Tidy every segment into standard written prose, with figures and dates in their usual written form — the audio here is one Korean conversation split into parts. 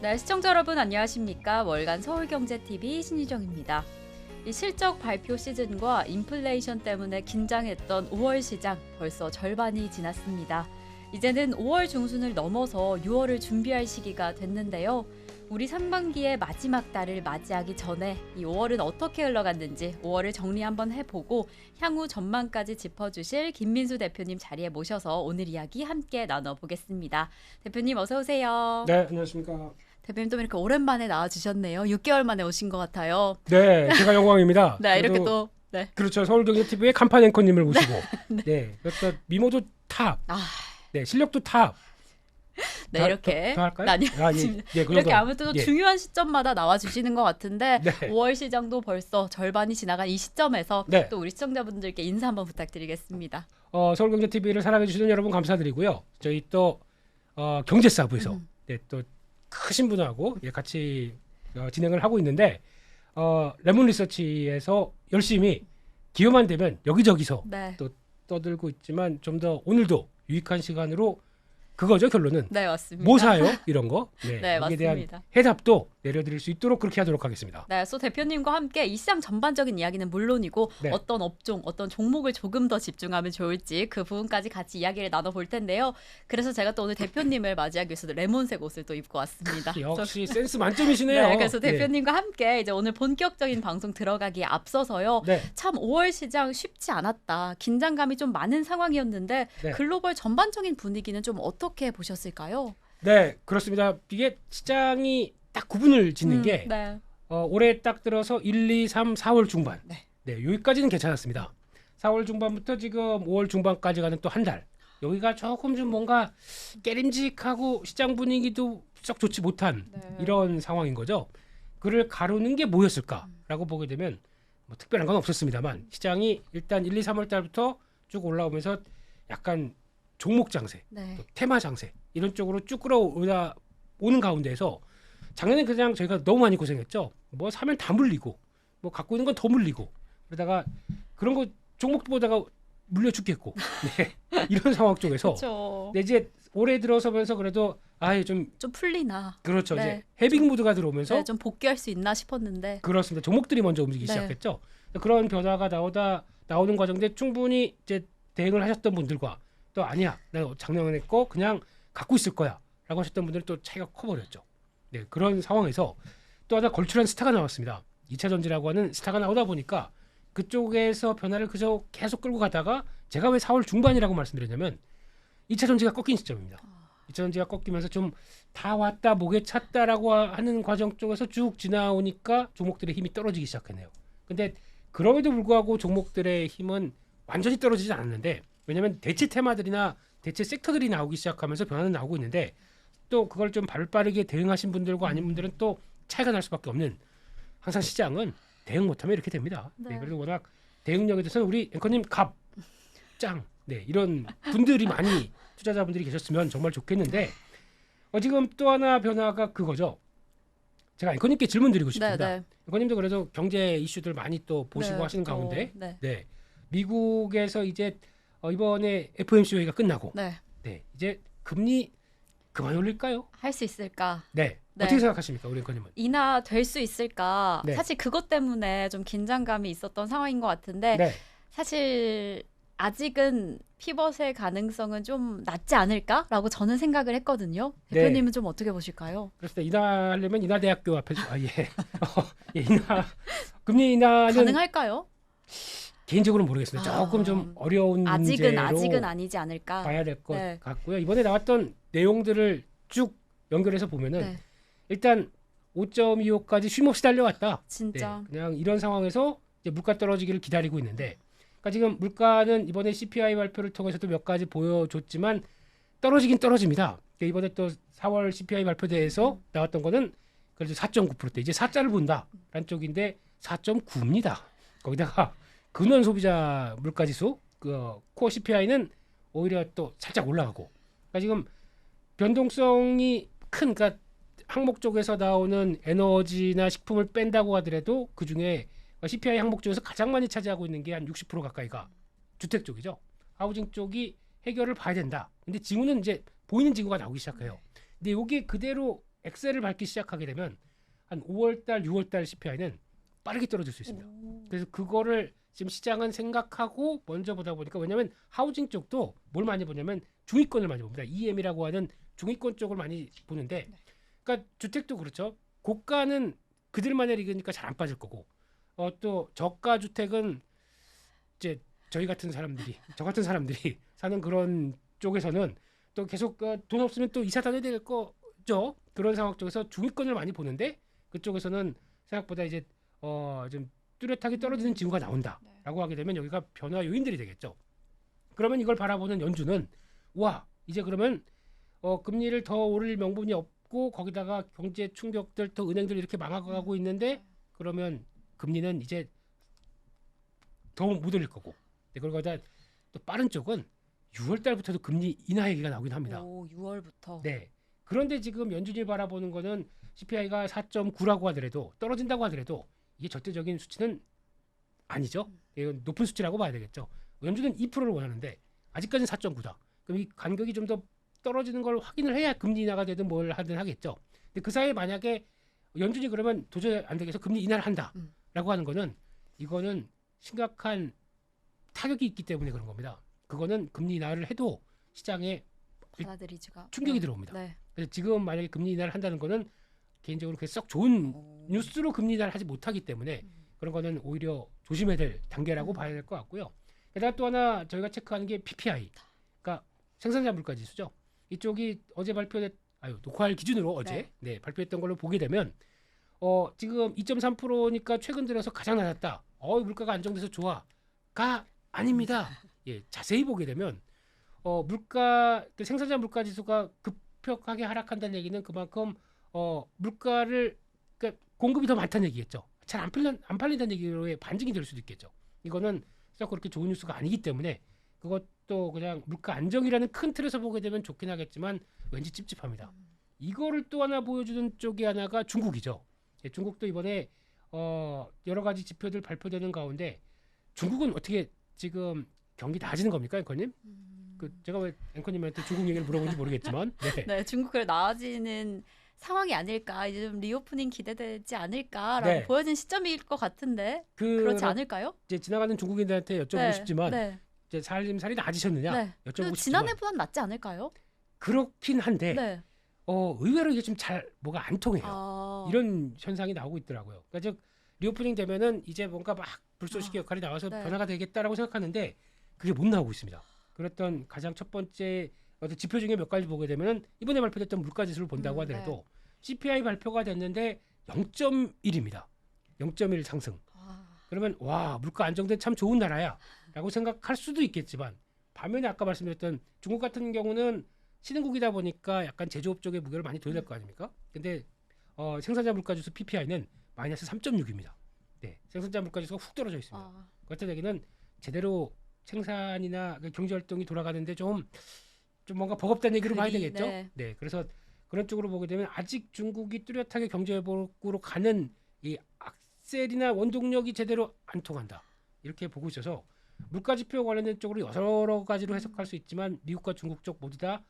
네, 시청자 여러분 안녕하십니까? 월간 서울경제TV 신희정입니다. 이 실적 발표 시즌과 인플레이션 때문에 긴장했던 5월 시장 벌써 절반이 지났습니다. 이제는 5월 중순을 넘어서 6월을 준비할 시기가 됐는데요. 우리 상반기의 마지막 달을 맞이하기 전에 이 5월은 어떻게 흘러갔는지 5월을 정리 한번 해보고 향후 전망까지 짚어주실 김민수 대표님 자리에 모셔서 오늘 이야기 함께 나눠보겠습니다. 대표님 어서 오세요. 네, 안녕하십니까. 대표님 또 이렇게 오랜만에 나와주셨네요. 6개월 만에 오신 것 같아요. 네, 제가 영광입니다. 네, 이렇게 또 네. 그렇죠. 서울경제TV의 간판 앵커님을 모시고 네. 그것도 미모도 탑, 아, 네, 실력도 탑. 네 다, 이렇게 더 할까요? 아니요. 예, 그 이렇게 정도. 아무튼 예. 중요한 시점마다 나와주시는 것 같은데 네. 5월 시장도 벌써 절반이 지나간 이 시점에서 네. 또 우리 시청자분들께 인사 한번 부탁드리겠습니다. 서울경제TV를 사랑해주시는 여러분 감사드리고요. 저희 또 경제사부에서 네, 또 크신 분하고 같이 진행을 하고 있는데 레몬 리서치에서 열심히 기회만 되면 여기저기서 네, 또 떠들고 있지만 좀 더 오늘도 유익한 시간으로 그거죠 결론은. 네 맞습니다. 뭐 사요? 이런 거. 네, 여기에 대한 맞습니다. 해답도 내려드릴 수 있도록 그렇게 하도록 하겠습니다. 네, 소 대표님과 함께 이 시장 전반적인 이야기는 물론이고 네. 어떤 업종, 어떤 종목을 조금 더 집중하면 좋을지 그 부분까지 같이 이야기를 나눠볼 텐데요. 그래서 제가 또 오늘 대표님을 맞이하기 위해서 레몬색 옷을 또 입고 왔습니다. 역시 센스 만점이시네요. 네, 그래서 대표님과 함께 이제 오늘 본격적인 방송 들어가기에 앞서서요. 네. 참 5월 시장 쉽지 않았다. 긴장감이 좀 많은 상황이었는데 네. 글로벌 전반적인 분위기는 좀 어떻게 보셨을까요? 네, 그렇습니다. 이게 시장이 딱 구분을 짓는 게 네. 올해 딱 들어서 1, 2, 3, 4월 중반. 네. 네, 여기까지는 괜찮았습니다. 4월 중반부터 지금 5월 중반까지 가는 또 한 달. 여기가 조금 좀 뭔가 깨림직하고 시장 분위기도 썩 좋지 못한 네. 이런 상황인 거죠. 그를 가르는 게 뭐였을까라고 보게 되면 뭐 특별한 건 없었습니다만 시장이 일단 1, 2, 3월 달부터 쭉 올라오면서 약간 종목 장세, 네. 또 테마 장세 이런 쪽으로 쭉 끌어오는 가운데에서 작년에 그냥 저희가 너무 많이 고생했죠. 뭐 사면 다 물리고 뭐 갖고 있는 건 더 물리고 그러다가 그런 거 종목도 보다가 물려 죽겠고 네. 이런 상황 쪽에서 그렇죠. 네, 이제 올해 들어서면서 그래도 아예 좀 풀리나. 그렇죠. 네. 이제 헤빙 모드가 들어오면서 네, 좀 복귀할 수 있나 싶었는데. 그렇습니다. 종목들이 먼저 움직이기 네. 시작했죠. 그런 변화가 나오는 과정인데 충분히 이제 대응을 하셨던 분들과 또 아니야, 나 작년에 거 그냥 갖고 있을 거야라고 하셨던 분들은 또 차이가 커버렸죠. 네, 그런 상황에서 또 하나 걸출한 스타가 나왔습니다. 2차 전지라고 하는 스타가 나오다 보니까 그쪽에서 변화를 그저 계속 끌고 가다가 제가 왜 4월 중반이라고 말씀드렸냐면 2차 전지가 꺾인 시점입니다. 2차 전지가 꺾이면서 좀 다 왔다 목에 찼다라고 하는 과정 쪽에서 쭉 지나오니까 종목들의 힘이 떨어지기 시작했네요. 근데 그럼에도 불구하고 종목들의 힘은 완전히 떨어지지 않았는데 왜냐하면 대체 테마들이나 대체 섹터들이 나오기 시작하면서 변화는 나오고 있는데 또 그걸 좀 발빠르게 대응하신 분들과 아닌 분들은 또 차이가 날 수밖에 없는 항상 시장은 대응 못하면 이렇게 됩니다. 네. 네, 그래도 워낙 대응력에 대해서는 우리 앵커님 짱 이런 분들이 많이 투자자분들이 계셨으면 정말 좋겠는데 지금 또 하나 변화가 그거죠. 제가 앵커님께 질문 드리고 싶습니다. 네. 앵커님도 그래도 경제 이슈들 많이 또 보시고 네, 하시는 또, 가운데 네. 미국에서 이제 이번에 FOMC 회의가 끝나고 네. 이제 금리 그만 올릴까요? 할 수 있을까? 네. 네. 어떻게 생각하십니까, 우리 앵커님은? 인하될 수 있을까? 네. 사실 그것 때문에 좀 긴장감이 있었던 상황인 것 같은데 네. 사실 아직은 피벗의 가능성은 좀 낮지 않을까라고 저는 생각을 했거든요. 네. 대표님은 좀 어떻게 보실까요? 그렇습니다. 인하하려면 인하대학교 앞에서 금리 인하는 가능할까요? 개인적으로 모르겠습니다. 조금 좀 어려운 문제로 아직은 아니지 않을까. 봐야 될 것 네. 같고요. 이번에 나왔던 내용들을 쭉 연결해서 보면은 네, 일단 5.25까지 쉼없이 달려왔다. 진짜. 그냥 이런 상황에서 이제 물가 떨어지기를 기다리고 있는데, 그러니까 지금 물가는 이번에 CPI 발표를 통해서도 몇 가지 보여줬지만 떨어지긴 떨어집니다. 그러니까 이번에 또 4월 CPI 발표대에서 나왔던 거는 그래도 4.9%대 이제 4자를 본다라는 쪽인데 4.9입니다. 거기다가 근원 소비자 물가지수 코어 CPI는 오히려 또 살짝 올라가고, 그러니까 지금 변동성이 큰, 그러니까 항목 쪽에서 나오는 에너지나 식품을 뺀다고 하더라도 그 중에 CPI 항목 중에서 가장 많이 차지하고 있는 게 한 60% 가까이가 주택 쪽이죠. 하우징 쪽이 해결을 봐야 된다. 근데 징후는 이제 보이는 징후가 나오기 시작해요. 근데 이게 그대로 엑셀을 밟기 시작하게 되면 한 5월달, 6월달 CPI는 빠르게 떨어질 수 있습니다. 그래서 그거를 지금 시장은 생각하고 먼저 보다 보니까 왜냐하면 하우징 쪽도 뭘 많이 보냐면 중위권을 많이 봅니다. EM이라고 하는 중위권 쪽을 많이 보는데, 그러니까 주택도 그렇죠. 고가는 그들만의 리그니까 잘 안 빠질 거고, 또 저가 주택은 이제 저희 같은 사람들이, 저 같은 사람들이 사는 그런 쪽에서는 또 계속 돈 없으면 또 이사 다녀야 될 거죠. 그런 상황 쪽에서 중위권을 많이 보는데 그쪽에서는 생각보다 이제 좀 뚜렷하게 떨어지는 징후가 나온다라고 하게 되면 여기가 변화 요인들이 되겠죠. 그러면 이걸 바라보는 연준은 와 이제 그러면 금리를 더 오를 명분이 없고 거기다가 경제 충격들 또 은행들 이렇게 망하고 있는데 그러면 금리는 이제 더 못 올릴 거고. 그리고 거기다 또 빠른 쪽은 6월 달부터도 금리 인하 얘기가 나오긴 합니다. 오, 6월부터. 네. 그런데 지금 연준이 바라보는 거는 CPI가 4.9라고 하더라도 떨어진다고 하더라도 이게 절대적인 수치는 아니죠. 이건 높은 수치라고 봐야 되겠죠. 연준은 2%를 원하는데 아직까지는 4.9다. 그럼 이 간격이 좀 더 떨어지는 걸 확인을 해야 금리 인하가 되든 뭘 하든 하겠죠. 근데 그 사이에 만약에 연준이 그러면 도저히 안 되겠어 금리 인하를 한다라고 하는 거는 이거는 심각한 타격이 있기 때문에 그런 겁니다. 그거는 금리 인하를 해도 시장에 받아들이지가 충격이 들어옵니다. 네. 그래서 지금 만약에 금리 인하를 한다는 거는 개인적으로 그게 썩 좋은 오. 뉴스로 금리 인하를 하지 못하기 때문에 그런 거는 오히려 조심해야 될 단계라고 봐야 될 것 같고요. 게다가 또 하나 저희가 체크하는 게 PPI, 그러니까 생산자 물가 지수죠. 이쪽이 어제 녹화할 기준으로 어제 발표했던 걸로 보게 되면 지금 2.3%니까 최근 들어서 가장 낮았다. 물가가 안정돼서 좋아가 아닙니다. 예, 자세히 보게 되면 물가 그 생산자 물가 지수가 급격하게 하락한다는 얘기는 그만큼 물가를 그러니까 공급이 더 많다는 얘기겠죠. 잘 안 팔린다는 얘기로의 반증이 될 수도 있겠죠. 이거는 썩 그렇게 좋은 뉴스가 아니기 때문에 그것도 그냥 물가 안정이라는 큰 틀에서 보게 되면 좋긴 하겠지만 왠지 찝찝합니다. 이거를 또 하나 보여주는 쪽이 하나가 중국이죠. 예, 중국도 이번에 여러 가지 지표들 발표되는 가운데 중국은 어떻게 지금 경기 나아지는 겁니까, 앵커님? 제가 왜 앵커님한테 중국 얘기를 물어본지 모르겠지만, 네. 네, 중국을 나아지는 상황이 아닐까, 이제 좀 리오프닝 기대되지 않을까라고 보여진 시점일 것 같은데 그렇지 않을까요? 이제 지나가는 중국인들한테 여쭤보고 싶지만 이제 살림살이 나아지셨느냐 여쭤보고 싶지만 지난해보다는 낫지 않을까요? 그렇긴 한데 의외로 이게 좀 잘 뭐가 안 통해요. 이런 현상이 나오고 있더라고요. 그러니까 즉 리오프닝 되면은 이제 뭔가 막 불쏘시개 역할이 나와서 변화가 되겠다라고 생각하는데 그게 못 나오고 있습니다. 그랬던 가장 첫 번째 어떤 지표 중에 몇 가지 보게 되면은 이번에 발표됐던 물가 지수를 본다고 하더라도 CPI 발표가 됐는데 0.1입니다. 0.1 상승. 그러면 와 물가 안정된 참 좋은 나라야라고 생각할 수도 있겠지만 반면에 아까 말씀드렸던 중국 같은 경우는 신흥국이다 보니까 약간 제조업 쪽에 무게를 많이 둬야 될 거 아닙니까? 근데 생산자 물가 지수 PPI는 마이너스 3.6입니다. 네, 생산자 물가 지수가 훅 떨어져 있습니다. 그렇다는 얘기는 제대로 생산이나 경제 활동이 돌아가는데 좀 뭔가 버겁다는 얘기로 봐야 되겠죠. 네, 그래서 그런 쪽으로 보게 되면 아직 중국이 뚜렷하게 경제 회복으로 가는 이 악셀이나 원동력이 제대로 안 통한다. 이렇게 보고 있어서 물가 지표 관련된 쪽으로 여러 가지로 해석할 수 있지만 미국과 중국 쪽 모두 다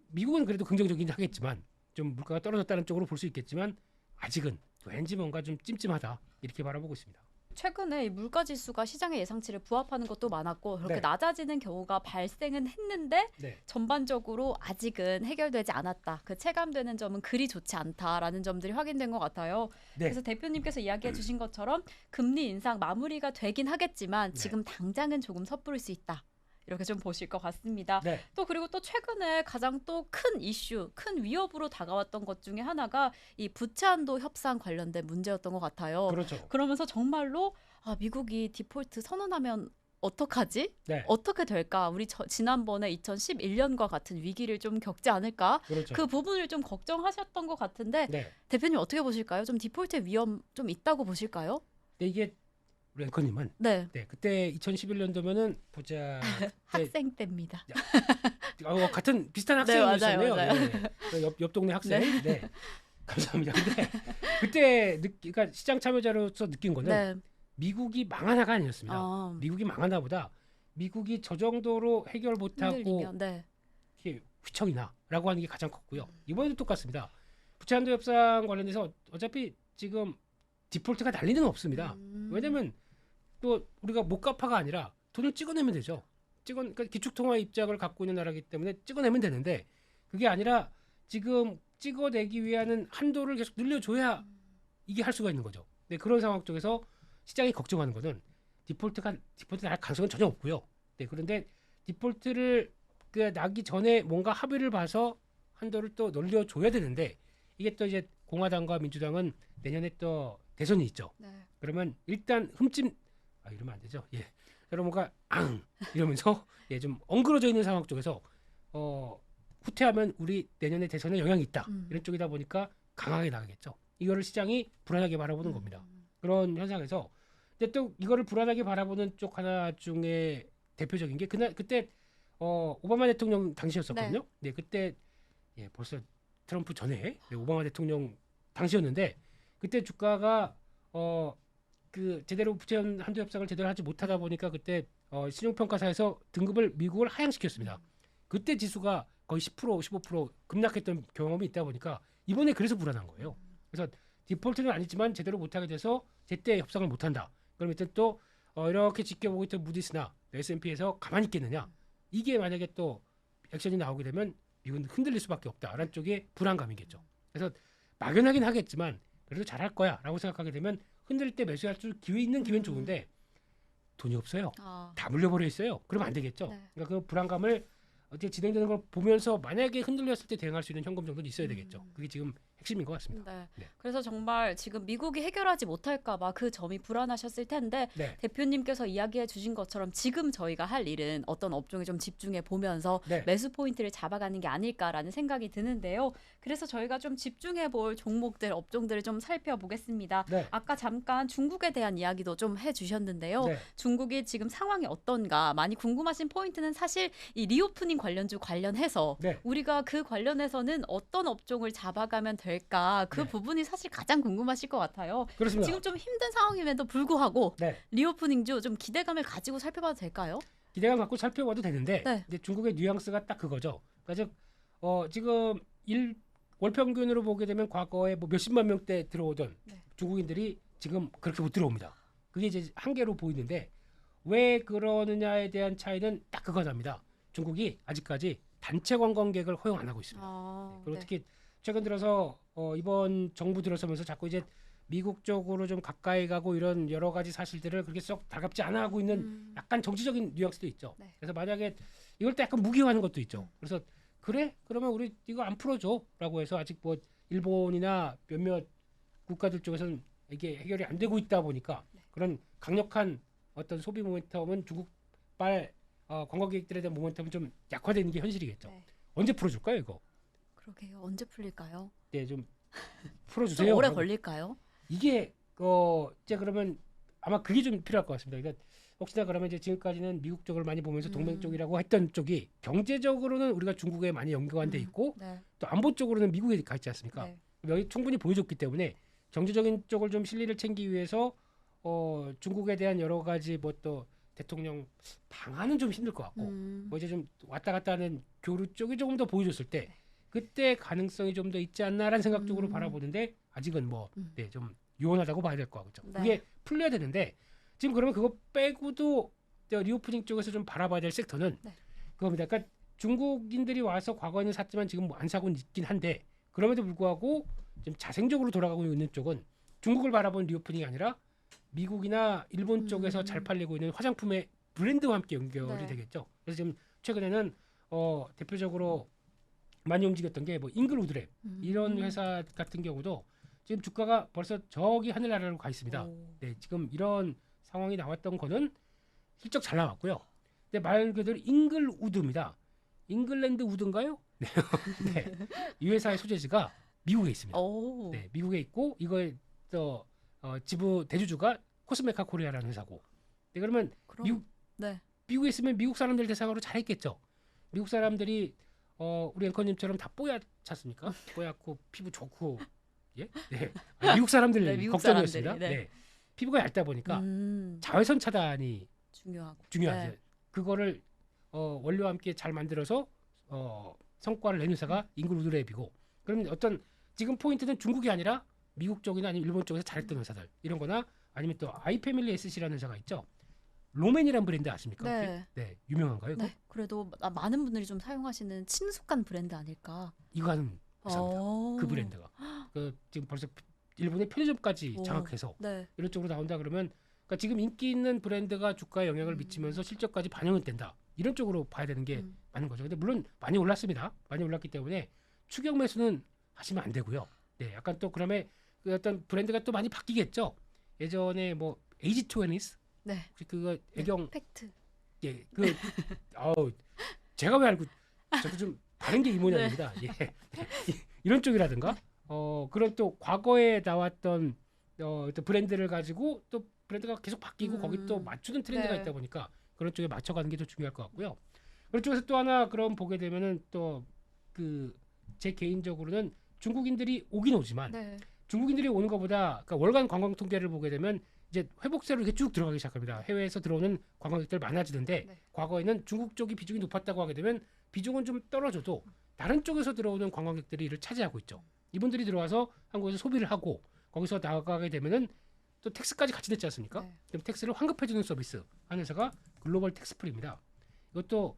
미국은 그래도 긍정적이긴 하겠지만 좀 물가가 떨어졌다는 쪽으로 볼 수 있겠지만 아직은 왠지 뭔가 좀 찜찜하다 이렇게 바라보고 있습니다. 최근에 이 물가 지수가 시장의 예상치를 부합하는 것도 많았고 그렇게 낮아지는 경우가 발생은 했는데 전반적으로 아직은 해결되지 않았다. 그 체감되는 점은 그리 좋지 않다라는 점들이 확인된 것 같아요. 그래서 대표님께서 이야기해 주신 것처럼 금리 인상 마무리가 되긴 하겠지만 지금 당장은 조금 섣부를 수 있다. 이렇게 좀 보실 것 같습니다. 또 그리고 또 최근에 가장 또 큰 이슈, 큰 위협으로 다가왔던 것 중에 하나가 이 부채 한도 협상 관련된 문제였던 것 같아요. 그렇죠. 그러면서 정말로 미국이 디폴트 선언하면 어떡하지? 어떻게 될까? 우리 지난번에 2011년과 같은 위기를 좀 겪지 않을까? 그 부분을 좀 걱정하셨던 것 같은데 대표님 어떻게 보실까요? 좀 디폴트의 위험 좀 있다고 보실까요? 이게 우리 앵커님은 그때 2011년도면은 보자 학생 때입니다. 같은 비슷한 학생이었네요. 맞아요. 옆 동네 학생. 감사합니다. 근데 그때 그러니까 시장 참여자로서 느낀 거는 미국이 망하나가 아니었습니다. 미국이 망하나보다 미국이 저 정도로 해결 못하고 휘청이나라고 하는 게 가장 컸고요. 이번에도 똑같습니다. 부채 한도 협상 관련해서 어차피 지금 디폴트가 날 리는 없습니다. 왜냐면 또 우리가 못 갚아가 아니라 돈을 찍어내면 되죠. 그러니까 기축통화 입장을 갖고 있는 나라이기 때문에 찍어내면 되는데 그게 아니라 지금 찍어내기 위한 한도를 계속 늘려줘야 이게 할 수가 있는 거죠. 네, 그런 상황 쪽에서 시장이 걱정하는 거는 디폴트 날 가능성은 전혀 없고요. 네, 그런데 디폴트를 나기 전에 뭔가 합의를 봐서 한도를 또 늘려줘야 되는데 이게 또 이제 공화당과 민주당은 내년에 또 대선이 있죠. 네. 그러면 일단 이러면 안 되죠. 예. 여러분 뭔가 이러면서 예, 좀 엉그러져 있는 상황 쪽에서 후퇴하면 우리 내년에 대선에 영향이 있다. 이런 쪽이다 보니까 강하게 나가겠죠. 이거를 시장이 불안하게 바라보는 겁니다. 그런 현상에서 근데 또 이거를 불안하게 바라보는 쪽 하나 중에 대표적인 게 그때 오바마 대통령 당시였었거든요. 네, 그때 예, 벌써 트럼프 전에 오바마 대통령 당시였는데 그때 주가가 제대로 부채 한도 협상을 제대로 하지 못하다 보니까 그때 신용평가사에서 등급을 미국을 하향시켰습니다. 그때 지수가 거의 10% 15% 급락했던 경험이 있다 보니까 이번에 그래서 불안한 거예요. 그래서 디폴트는 아니지만 제대로 못하게 돼서 제때 협상을 못한다. 그럼 일단 또 이렇게 지켜보고 있던 무디스나 S&P에서 가만히 있겠느냐. 이게 만약에 또 액션이 나오게 되면 미국은 흔들릴 수밖에 없다라는 쪽의 불안감이겠죠. 그래서 막연하긴 하겠지만 그래도 잘할 거야 라고 생각하게 되면 흔들릴 때 매수할 수 기회 있는 기회는 좋은데 돈이 없어요. 다 물려버려 있어요. 그러면 안 되겠죠. 네. 그러니까 그 불안감을 어떻게 진행되는 걸 보면서 만약에 흔들렸을 때 대응할 수 있는 현금 정도는 있어야 되겠죠. 그게 지금 핵심인 것 같습니다. 네. 네. 그래서 정말 지금 미국이 해결하지 못할까봐 그 점이 불안하셨을 텐데 네. 대표님께서 이야기해 주신 것처럼 지금 저희가 할 일은 어떤 업종에 좀 집중해 보면서 네. 매수 포인트를 잡아가는 게 아닐까라는 생각이 드는데요. 그래서 저희가 좀 집중해 볼 종목들, 업종들을 좀 살펴보겠습니다. 네. 아까 잠깐 중국에 대한 이야기도 좀 해주셨는데요. 네. 중국이 지금 상황이 어떤가 많이 궁금하신 포인트는 사실 이 리오프닝 관련주 관련해서 네. 우리가 그 관련해서는 어떤 업종을 잡아가면 될까 그 네. 부분이 사실 가장 궁금하실 것 같아요. 그렇습니다. 지금 좀 힘든 상황임에도 불구하고 네. 리오프닝주 좀 기대감을 가지고 살펴봐도 될까요? 기대감 갖고 살펴봐도 되는데 네. 이제 중국의 뉘앙스가 딱 그거죠. 그러니까 즉 지금 월 평균으로 보게 되면 과거에 뭐 몇십만 명대 들어오던 네. 중국인들이 지금 그렇게 못 들어옵니다. 그게 이제 한계로 보이는데 왜 그러느냐에 대한 차이는 딱 그거랍니다. 중국이 아직까지 단체 관광객을 허용 안 하고 있습니다. 그리고 특히 최근 들어서 이번 정부 들어서면서 자꾸 이제 미국 쪽으로 좀 가까이 가고 이런 여러 가지 사실들을 그렇게 썩 달갑지 않아 하고 있는 약간 정치적인 뉘앙스도 있죠. 네. 그래서 만약에 이걸 때 약간 무기화하는 것도 있죠. 그래서 그래? 그러면 우리 이거 안 풀어줘라고 해서 아직 뭐 일본이나 몇몇 국가들 쪽에서는 이게 해결이 안 되고 있다 보니까 그런 강력한 어떤 소비 모멘텀은 중국발 관광객들에 대한 모멘텀은 좀 약화되는 게 현실이겠죠. 네. 언제 풀어줄까요 이거? 그러게요. 언제 풀릴까요? 네, 좀 좀 풀어주세요. 오래 걸릴까요? 이게 이제 그러면 아마 그게 좀 필요할 것 같습니다. 그러니까 혹시나 그러면 이제 지금까지는 미국 쪽을 많이 보면서 동맹 쪽이라고 했던 쪽이 경제적으로는 우리가 중국에 많이 연관돼 있고 네. 또 안보 쪽으로는 미국에 가 있지 않습니까? 네. 여기 충분히 보여줬기 때문에 경제적인 쪽을 좀 실리를 챙기기 위해서 중국에 대한 여러 가지 뭐 또 대통령 방안은 좀 힘들 것 같고 뭐 이제 좀 왔다 갔다 하는 교류 쪽이 조금 더 보여줬을 때 그때 가능성이 좀 더 있지 않나라는 생각 쪽으로 바라보는데 아직은 뭐 좀 유연하다고 봐야 될 것 같죠. 네. 그게 풀려야 되는데 지금 그러면 그거 빼고도 리오프닝 쪽에서 좀 바라봐야 될 섹터는 네. 그겁니다. 그러니까 중국인들이 와서 과거에는 샀지만 지금 뭐 안 사고는 있긴 한데 그럼에도 불구하고 좀 자생적으로 돌아가고 있는 쪽은 중국을 바라보는 리오프닝이 아니라 미국이나 일본 쪽에서 잘 팔리고 있는 화장품의 브랜드와 함께 연결이 네. 되겠죠. 그래서 지금 최근에는 대표적으로 많이 움직였던 게 뭐 잉글우드랩 이런 회사 같은 경우도 지금 주가가 벌써 저기 하늘나라로 가 있습니다. 오. 네, 지금 이런 상황이 나왔던 거는 실적 잘 나왔고요. 근데 말 그대로 잉글우드입니다. 잉글랜드 우드인가요? 네. 네. 이 회사의 소재지가 미국에 있습니다. 오. 네, 미국에 있고 이거의 지부 대주주가 코스메카 코리아라는 회사고. 네, 그러면 그럼 네. 미국에 있으면 미국 사람들 대상으로 잘했겠죠. 미국 사람들이 우리 앵커님처럼 다 뽀얗잖습니까? 뽀얗고 피부 좋고 예? 네. 미국 사람들 네, 미국 걱정이었습니다. 사람들이, 네. 네. 피부가 얇다 보니까 자외선 차단이 중요하고 중요하죠. 네. 그거를 원료와 함께 잘 만들어서 성과를 낸 회사가 잉글우드랩이고 그럼 어떤 지금 포인트는 중국이 아니라 미국 쪽이나 아니면 일본 쪽에서 잘했던 회사들 이런 거나 아니면 또 아이패밀리 SC라는 회사가 있죠. 로맨이라는 브랜드 아십니까? 네. 혹시? 네, 유명한가요? 이거? 네. 그래도 많은 분들이 좀 사용하시는 친숙한 브랜드 아닐까? 이거 하는 회사입니다. 어. 그 브랜드가 지금 벌써 일본의 편의점까지 오. 장악해서 네. 이런 쪽으로 나온다 그러면 그러니까 지금 인기 있는 브랜드가 주가에 영향을 미치면서 실적까지 반영은 된다. 이런 쪽으로 봐야 되는 게 맞는 거죠. 근데 물론 많이 올랐습니다. 많이 올랐기 때문에 추격 매수는 하시면 안 되고요. 네, 약간 또 그다음에 그 어떤 브랜드가 또 많이 바뀌겠죠. 예전에 뭐 에이지20s 네. 혹시 그거 애경 팩트. 예, 그 제가 왜 알고 저도 좀 다른 게 이 모양입니다. 예. 이런 쪽이라든가 그런 또 과거에 나왔던 어떤 브랜드를 가지고 또 브랜드가 계속 바뀌고 거기 또 맞추는 트렌드가 네. 있다 보니까 그런 쪽에 맞춰가는 게 더 중요할 것 같고요. 그런 쪽에서 또 하나 그럼 보게 되면은 또 그 제 개인적으로는 중국인들이 오긴 오지만 네. 중국인들이 오는 것보다 그러니까 월간 관광 통계를 보게 되면 이제 회복세로 이렇게 쭉 들어가기 시작합니다. 해외에서 들어오는 관광객들 많아지는데 네. 과거에는 중국 쪽이 비중이 높았다고 하게 되면 비중은 좀 떨어져도 다른 쪽에서 들어오는 관광객들이 이를 차지하고 있죠. 이분들이 들어와서 한국에서 소비를 하고 거기서 나가게 되면은 또 텍스까지 같이 냈지 않습니까? 네. 그럼 텍스를 환급해주는 서비스 하는 회사가 글로벌 텍스프리입니다. 이것도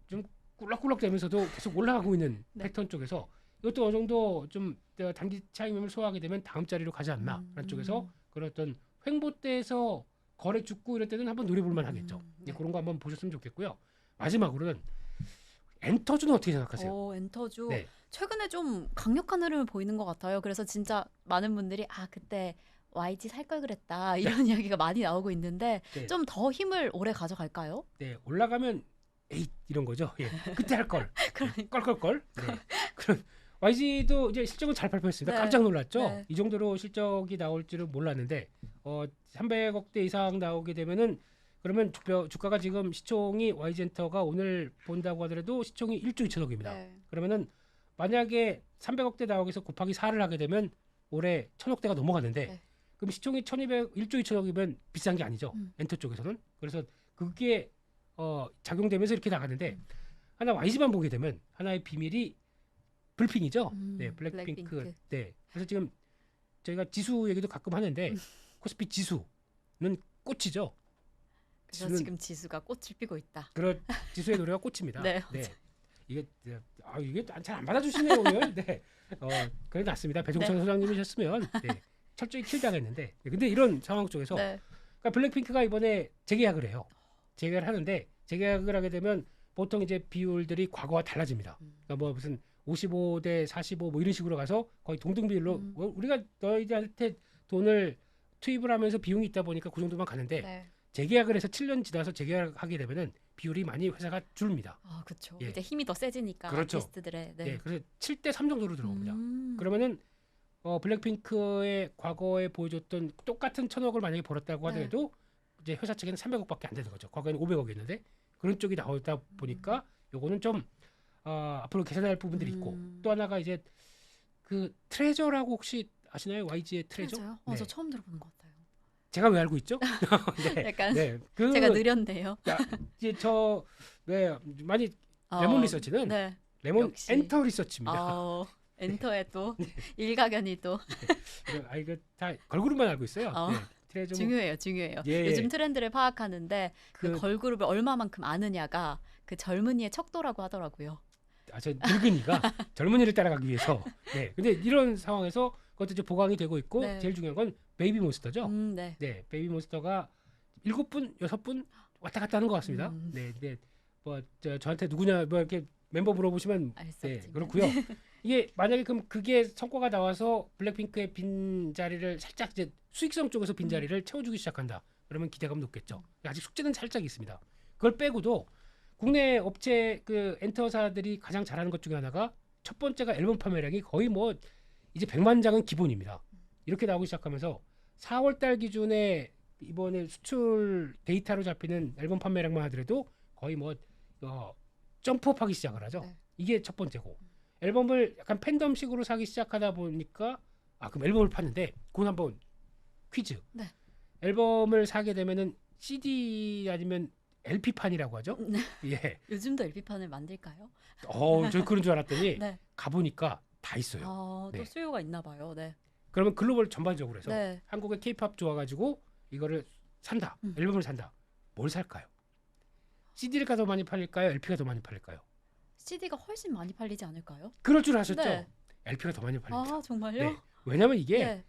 좀 꿀럭꿀럭대면서도 계속 올라가고 있는 네. 패턴 쪽에서 이것도 어느 정도 좀 단기 차익률을 소화하게 되면 다음 자리로 가지 않나라는 쪽에서 그런 어떤 횡보대에서 거래 죽고 이럴 때는 한번 노려볼만 하겠죠. 네. 그런 거 한번 보셨으면 좋겠고요. 마지막으로는 엔터주는 어떻게 생각하세요? 엔터주 네. 최근에 좀 강력한 흐름을 보이는 것 같아요. 그래서 진짜 많은 분들이 그때 YG 살 걸 그랬다 이런 이야기가 많이 나오고 있는데 네. 좀 더 힘을 오래 가져갈까요? 네, 올라가면 에잇 이런 거죠. 예, 그때 할 걸. 껄껄껄. 네. 그런 YG도 이제 실적은 잘 발표했습니다. 네. 깜짝 놀랐죠. 네. 이 정도로 실적이 나올 줄은 몰랐는데 300억대 이상 나오게 되면은 그러면 주가가 지금 시총이 YG엔터가 오늘 본다고 하더라도 시총이 1조 2천억입니다. 네. 그러면은 만약에 300억대 나오기 위해서 곱하기 4를 하게 되면 올해 1000억대가 넘어가는데 네. 그럼 시총이 1조 2천억이면 비싼 게 아니죠. 엔터 쪽에서는. 그래서 그게 작용되면서 이렇게 나가는데 하나 YG만 보게 되면 하나의 비밀이 불핑이죠. 네, 블랙핑크. 네. 그래서 지금 저희가 지수 얘기도 가끔 하는데 코스피 지수는 꽃이죠. 그래서 지금 지수가 꽃을 피고 있다. 그런 지수의 노래가 꽃입니다. 네. 이게 잘 안 받아주시네요 오늘. 네. 그래 놨습니다. 배종찬 네. 소장님이셨으면 네, 철저히 킬당했는데. 근데 이런 상황 쪽에서 네. 그러니까 블랙핑크가 이번에 재계약을 해요. 재계약을 하는데 재계약을 하게 되면 보통 이제 비율들이 과거와 달라집니다. 그러니까 뭐 무슨 55대 45 뭐 이런 식으로 가서 거의 동등 비율로 우리가 너희들한테 돈을 투입을 하면서 비용이 있다 보니까 그 정도만 가는데 네. 재계약을 해서 7년 지나서 재계약하게 되면은 비율이 많이 회사가 줄입니다. 그렇죠. 예. 이제 힘이 더 세지니까 그렇죠. 아티스트들의. 네. 네, 그래서 7대 3 정도로 들어옵니다. 그러면은 블랙핑크의 과거에 보여줬던 똑같은 1,000억을 만약에 벌었다고 하더라도 이제 회사 측에는 300억밖에 안 되는 거죠. 과거에는 500억이었는데 그런 쪽이 나오다 보니까 요거는 좀 앞으로 개선할 부분들이 있고 또 하나가 이제 그 트레저라고 혹시 아시나요? YG의 트레저? 트레저요? 네. 저 처음 들어보는 것 같아요. 제가 왜 알고 있죠? 네. 약간 네. 제가 느렸네요. 이제 많이 레몬 리서치는 네. 레몬 역시. 엔터 리서치입니다. 엔터에 또 일가견이 또 이거 다 걸그룹만 알고 있어요. 어. 네. 트레저 중요해요. 예, 요즘 트렌드를 파악하는데 그 그- 걸그룹을 얼마만큼 아느냐가 그 젊은이의 척도라고 하더라고요. 저 늙은이가 젊은이를 따라가기 위해서. 네. 근데 이런 상황에서 그것도 이제 보강이 되고 있고 네. 제일 중요한 건 베이비 몬스터죠. 네. 네. 베이비 몬스터가 7분, 6분 왔다 갔다 하는 것 같습니다. 네. 근데 저한테 누구냐 뭐 이렇게 멤버 물어보시면 알 수 네, 없지만. 그렇고요. 이게 만약에 그럼 그게 성과가 나와서 블랙핑크의 빈 자리를 살짝 이제 수익성 쪽에서 빈 자리를 채워주기 시작한다. 그러면 기대감 높겠죠. 아직 숙제는 살짝 있습니다. 그걸 빼고도 국내 업체 그 엔터사들이 가장 잘하는 것 중에 하나가 첫 번째가 앨범 판매량이 거의 뭐 이제 100만 장은 기본입니다. 이렇게 나오기 시작하면서 4월 달 기준에 이번에 수출 데이터로 잡히는 앨범 판매량만 하더라도 거의 뭐 점프업하기 시작을 하죠. 네. 이게 첫 번째고 앨범을 약간 팬덤식으로 사기 시작하다 보니까 그럼 앨범을 파는데 그건 한번 퀴즈. 네. 앨범을 사게 되면은 CD 아니면 LP판이라고 하죠. 네. 예. 요즘도 LP판을 만들까요? 저 그런 줄 알았더니 네. 가보니까 다 있어요. 또 네. 수요가 있나 봐요. 네. 그러면 글로벌 전반적으로 해서 네. 한국의 K-팝 좋아가지고 이거를 산다. 앨범을 산다. 뭘 살까요? CD가 더 많이 팔릴까요? LP가 더 많이 팔릴까요? CD가 훨씬 많이 팔리지 않을까요? 그럴 줄 아셨죠? 네. LP가 더 많이 팔립니다. 정말요? 네. 왜냐면 이게 네.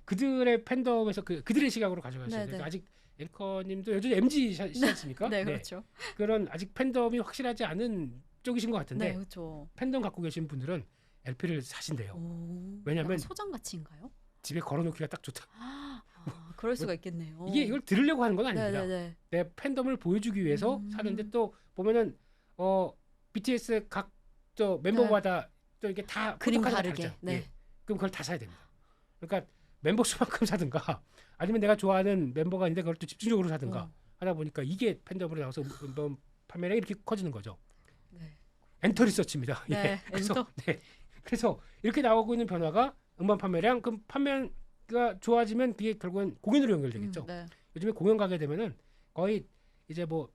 그들의 팬덤에서 그들의 시각으로 가져가셔야 돼요. 네. 아직 앵커님도 요즘 MZ시지 않습니까? 네, 그렇죠. 그런 아직 팬덤이 확실하지 않은 쪽이신 것 같은데 네, 그렇죠. 팬덤 갖고 계신 분들은 LP를 사신대요. 오, 왜냐면 약간 소장 가치인가요? 집에 걸어놓기가 딱 좋다. 그럴 수가 있겠네요. 이게 이걸 들으려고 하는 건 아닙니다. 네네네. 내 팬덤을 보여주기 위해서 사는데 또 보면은 BTS 각 저 멤버마다 또 이게 다 그림 포토카드가 다르게. 다르죠. 네. 예. 그럼 그걸 다 사야 됩니다. 그러니까 멤버 수만큼 사든가 아니면 내가 좋아하는 멤버가 있는데 그걸 또 집중적으로 사든가 하다 보니까 이게 팬덤으로 나와서 앨범 판매량이 이렇게 커지는 거죠. 네. 엔터 리서치입니다. 네, 예. 그래서 엔터. 그래서 이렇게 나오고 있는 변화가 음반 판매량, 그럼 판매가 좋아지면 그게 결국은 공연으로 연결되겠죠. 네. 요즘에 공연 가게 되면은 거의 이제 뭐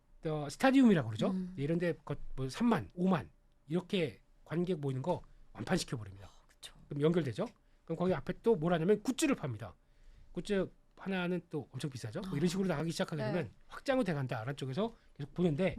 스타디움이라고 그러죠. 이런데 뭐 3만, 5만 이렇게 관객 모이는 거 완판시켜 버립니다. 그렇죠. 그럼 연결되죠. 그럼 거기 앞에 또 뭘 하냐면 굿즈를 팝니다. 굿즈 하나는 또 엄청 비싸죠. 뭐 이런 식으로 나가기 시작하게 되면 확장은 돼간다. 쪽에서 계속 보는데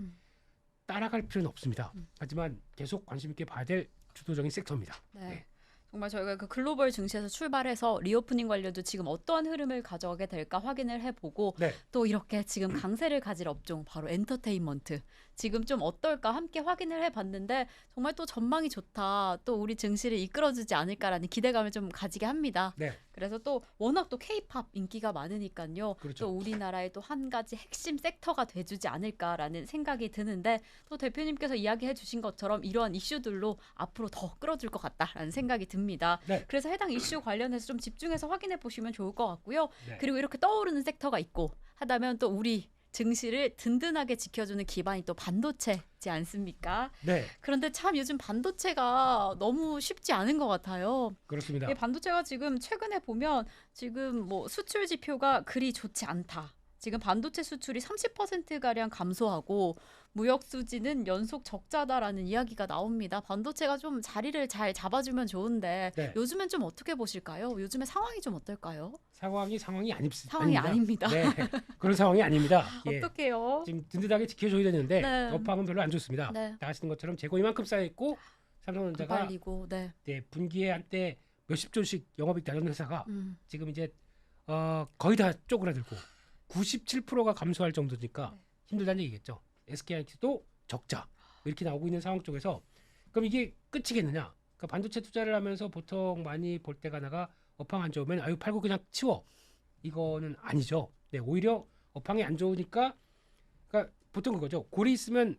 따라갈 필요는 없습니다. 하지만 계속 관심 있게 봐야 될 주도적인 섹터입니다. 네. 정말 저희가 그 글로벌 증시에서 출발해서 리오프닝 관련도 지금 어떠한 흐름을 가져가게 될까 확인을 해보고 네. 또 이렇게 지금 강세를 가질 업종 바로 엔터테인먼트 지금 좀 어떨까 함께 확인을 해봤는데 정말 또 전망이 좋다. 또 우리 증시를 이끌어주지 않을까라는 기대감을 좀 가지게 합니다. 네. 그래서 또 워낙 또 K-팝 인기가 많으니까요. 그렇죠. 또 우리나라의 또 한 가지 핵심 섹터가 돼주지 않을까라는 생각이 드는데 또 대표님께서 이야기해 주신 것처럼 이러한 이슈들로 앞으로 더 끌어줄 것 같다라는 생각이 듭니다. 네. 그래서 해당 이슈 관련해서 좀 집중해서 확인해 보시면 좋을 것 같고요. 네. 그리고 이렇게 떠오르는 섹터가 있고 하다면 또 우리 증시를 든든하게 지켜주는 기반이 또 반도체지 않습니까? 네. 그런데 참 요즘 반도체가 너무 쉽지 않은 것 같아요. 그렇습니다. 이 반도체가 지금 최근에 보면 지금 뭐 수출 지표가 그리 좋지 않다. 지금 반도체 수출이 30%가량 감소하고 무역 수지는 연속 적자다라는 이야기가 나옵니다. 반도체가 좀 자리를 잘 잡아주면 좋은데 네. 요즘엔 좀 어떻게 보실까요? 요즘에 상황이 좀 어떨까요? 상황이 상황이 아닙니다. 아닙니다. 네. 그런 상황이 아닙니다. 예. 어떡해요? 지금 든든하게 지켜줘야 되는데 네. 업황은 별로 안 좋습니다. 네. 다 아시는 것처럼 재고 이만큼 쌓여 있고 삼성전자가 빨리고 네. 분기에 한때 몇십 조씩 영업이익 나는 회사가 음. 지금 이제 거의 다 쪼그라들고 97%가 감소할 정도니까 힘들다는 얘기겠죠. SK하이닉스도 적자 이렇게 나오고 있는 상황 쪽에서 그럼 이게 끝이겠느냐? 그러니까 반도체 투자를 하면서 보통 많이 볼 때가 나가 업황 안 좋으면 아유 팔고 그냥 치워 이거는 아니죠. 네, 오히려 업황이 안 좋으니까 그러니까 보통 그거죠. 골이 있으면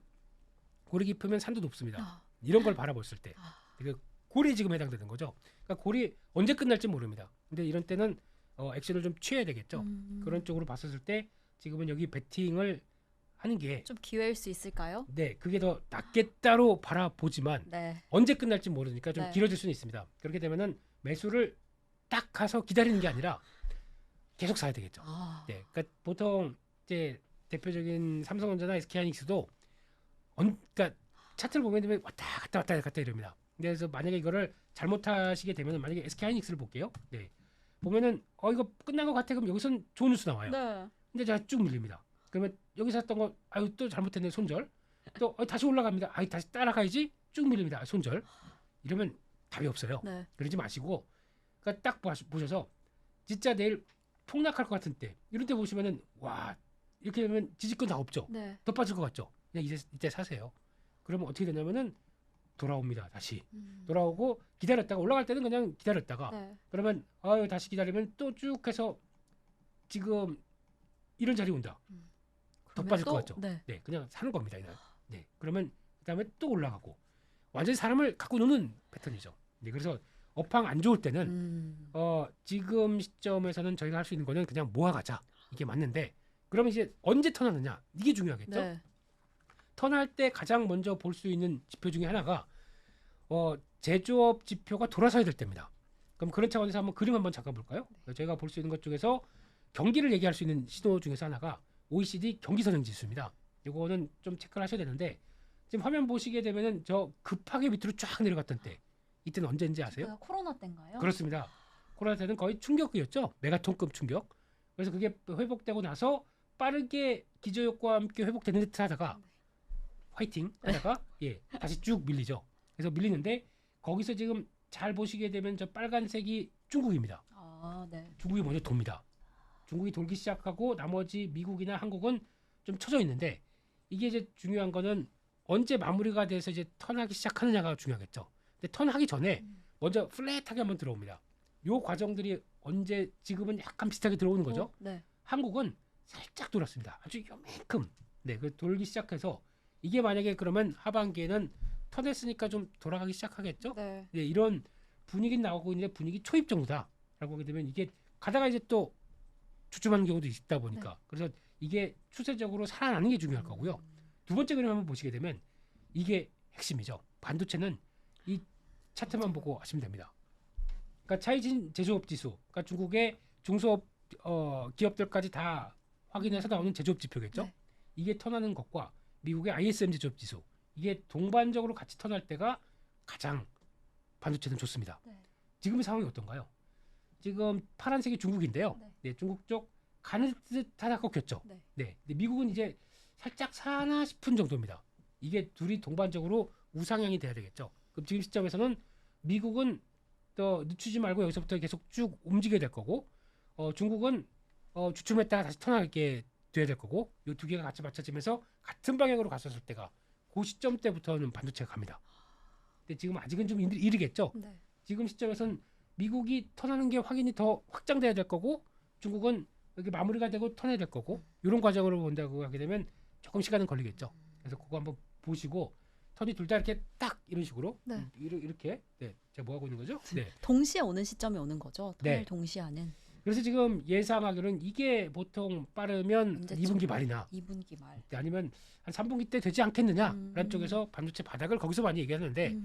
골이 깊으면 산도 높습니다. 이런 걸 바라봤을 때 그 골이 지금 해당되는 거죠. 그러니까 골이 언제 끝날지 모릅니다. 근데 이런 때는 액션을 좀 취해야 되겠죠. 그런 쪽으로 봤었을 때 지금은 여기 베팅을 하는 게 좀 기회일 수 있을까요? 네, 그게 더 낫겠다로 바라보지만 네. 언제 끝날지 모르니까 좀 네. 길어질 수는 있습니다. 그렇게 되면은 매수를 딱 가서 기다리는 게 아니라 계속 사야 되겠죠. 네, 그러니까 보통 이제 대표적인 삼성전자나 SK하이닉스도 그러니까 차트를 보면 왔다 갔다 이럽니다. 그래서 만약에 이거를 잘못하시게 되면 만약에 SK하이닉스를 볼게요. 네, 보면은 이거 끝난 것 같아. 그럼 여기선 좋은 뉴스 나와요. 네. 근데 제가 쭉 밀립니다. 그러면 여기서 샀던 거 아유 또 잘못했네 손절. 또 다시 올라갑니다. 아유 다시 따라가야지. 쭉 밀립니다. 손절. 이러면 답이 없어요. 네. 그러지 마시고 그러니까 딱 보셔서 진짜 내일 폭락할 것 같은 때 이런 때 보시면은 와 이렇게 되면 지지권 다 없죠. 네. 더 빠질 것 같죠. 그냥 이때 사세요. 그러면 어떻게 되냐면은 돌아옵니다. 다시 돌아오고 기다렸다가 올라갈 때는 그냥 기다렸다가 네. 그러면 다시 기다리면 또 쭉 해서 지금 이런 자리 온다. 더 그러면 빠질 또, 것 같죠. 네. 네, 그냥 사는 겁니다. 이날. 네, 그러면 그다음에 또 올라가고 완전히 사람을 갖고 노는 패턴이죠. 네, 그래서 업황 안 좋을 때는 지금 시점에서는 저희가 할 수 있는 거는 그냥 모아가자 이게 맞는데 그러면 이제 언제 턴하느냐 이게 중요하겠죠. 네. 턴할 때 가장 먼저 볼 수 있는 지표 중에 하나가 제조업 지표가 돌아서야 될 때입니다. 그럼 그런 차원에서 한번 그림 한번 잠깐 볼까요? 저희가 볼 수 있는 것 중에서 경기를 얘기할 수 있는 신호 중에서 하나가 OECD 경기 선행 지수입니다. 이거는 좀 체크를 하셔야 되는데 지금 화면 보시게 되면은 저 급하게 밑으로 쫙 내려갔던 때 이때는 언제인지 아세요? 그 코로나 때인가요? 그렇습니다. 코로나 때는 거의 충격이었죠. 메가톤급 충격. 그래서 그게 회복되고 나서 빠르게 기저효과와 함께 회복되는 듯 하다가 화이팅 하다가 예 다시 쭉 밀리죠. 그래서 밀리는데 거기서 지금 잘 보시게 되면 저 빨간색이 중국입니다. 아, 네. 중국이 먼저 돕니다. 중국이 돌기 시작하고 나머지 미국이나 한국은 좀 쳐져 있는데 이게 이제 중요한 거는 언제 마무리가 돼서 이제 턴하기 시작하느냐가 중요하겠죠. 근데 턴하기 전에 먼저 플랫하게 한번 들어옵니다. 요 과정들이 언제 지금은 약간 비슷하게 들어오는 거죠. 네. 한국은 살짝 돌았습니다. 아주 요만큼. 네, 그 돌기 시작해서 이게 만약에 그러면 하반기에는 턴했으니까 좀 돌아가기 시작하겠죠. 네. 네, 이런 분위기 나오고 있는데 분위기 초입 정도다라고 하게 되면 이게 가다가 이제 또 주춤하는 경우도 있다 보니까 네. 그래서 이게 추세적으로 살아나는 게 중요할 거고요. 두 번째 그림 한번 보시게 되면 이게 핵심이죠. 반도체는 이 차트만 보고 하시면 됩니다. 그러니까 차이진 제조업 지수, 그러니까 중국의 중소업 기업들까지 다 확인해서 나오는 제조업 지표겠죠. 네. 이게 턴하는 것과 미국의 ISM 제조업 지수 이게 동반적으로 같이 턴할 때가 가장 반도체는 좋습니다. 네. 지금의 상황이 어떤가요? 지금 파란색이 중국인데요. 네. 네, 중국 쪽 가는 듯 하다 꺾였죠. 네. 네, 근데 미국은 이제 살짝 사나 싶은 정도입니다. 이게 둘이 동반적으로 우상향이 돼야 되겠죠. 그럼 지금 시점에서는 미국은 또 늦추지 말고 여기서부터 계속 쭉 움직여야 될 거고, 중국은 주춤했다가 다시 턴하게 돼야 될 거고, 이 두 개가 같이 맞춰지면서 같은 방향으로 갔었을 때가 그 시점 때부터는 반도체가 갑니다. 근데 지금 아직은 좀 이르겠죠. 네. 지금 시점에서는 미국이 턴하는 게 확인이 더 확장돼야 될 거고, 중국은 여기 마무리가 되고 턴해야 될 거고, 이런 과정으로 본다고 하게 되면 조금 시간은 걸리겠죠. 그래서 그거 한번 보시고 턴이 둘 다 이렇게 딱 이런 식으로 네. 이렇게 네, 제가 뭐 하고 있는 거죠? 네. 동시에 오는 시점이 오는 거죠. 턴을 네. 동시에 하는. 그래서 지금 예상하기로는 이게 보통 빠르면 언제쯤? 2분기 말이나 2분기 말. 아니면 한 3분기 때 되지 않겠느냐라는 음. 쪽에서 반도체 바닥을 거기서 많이 얘기하는데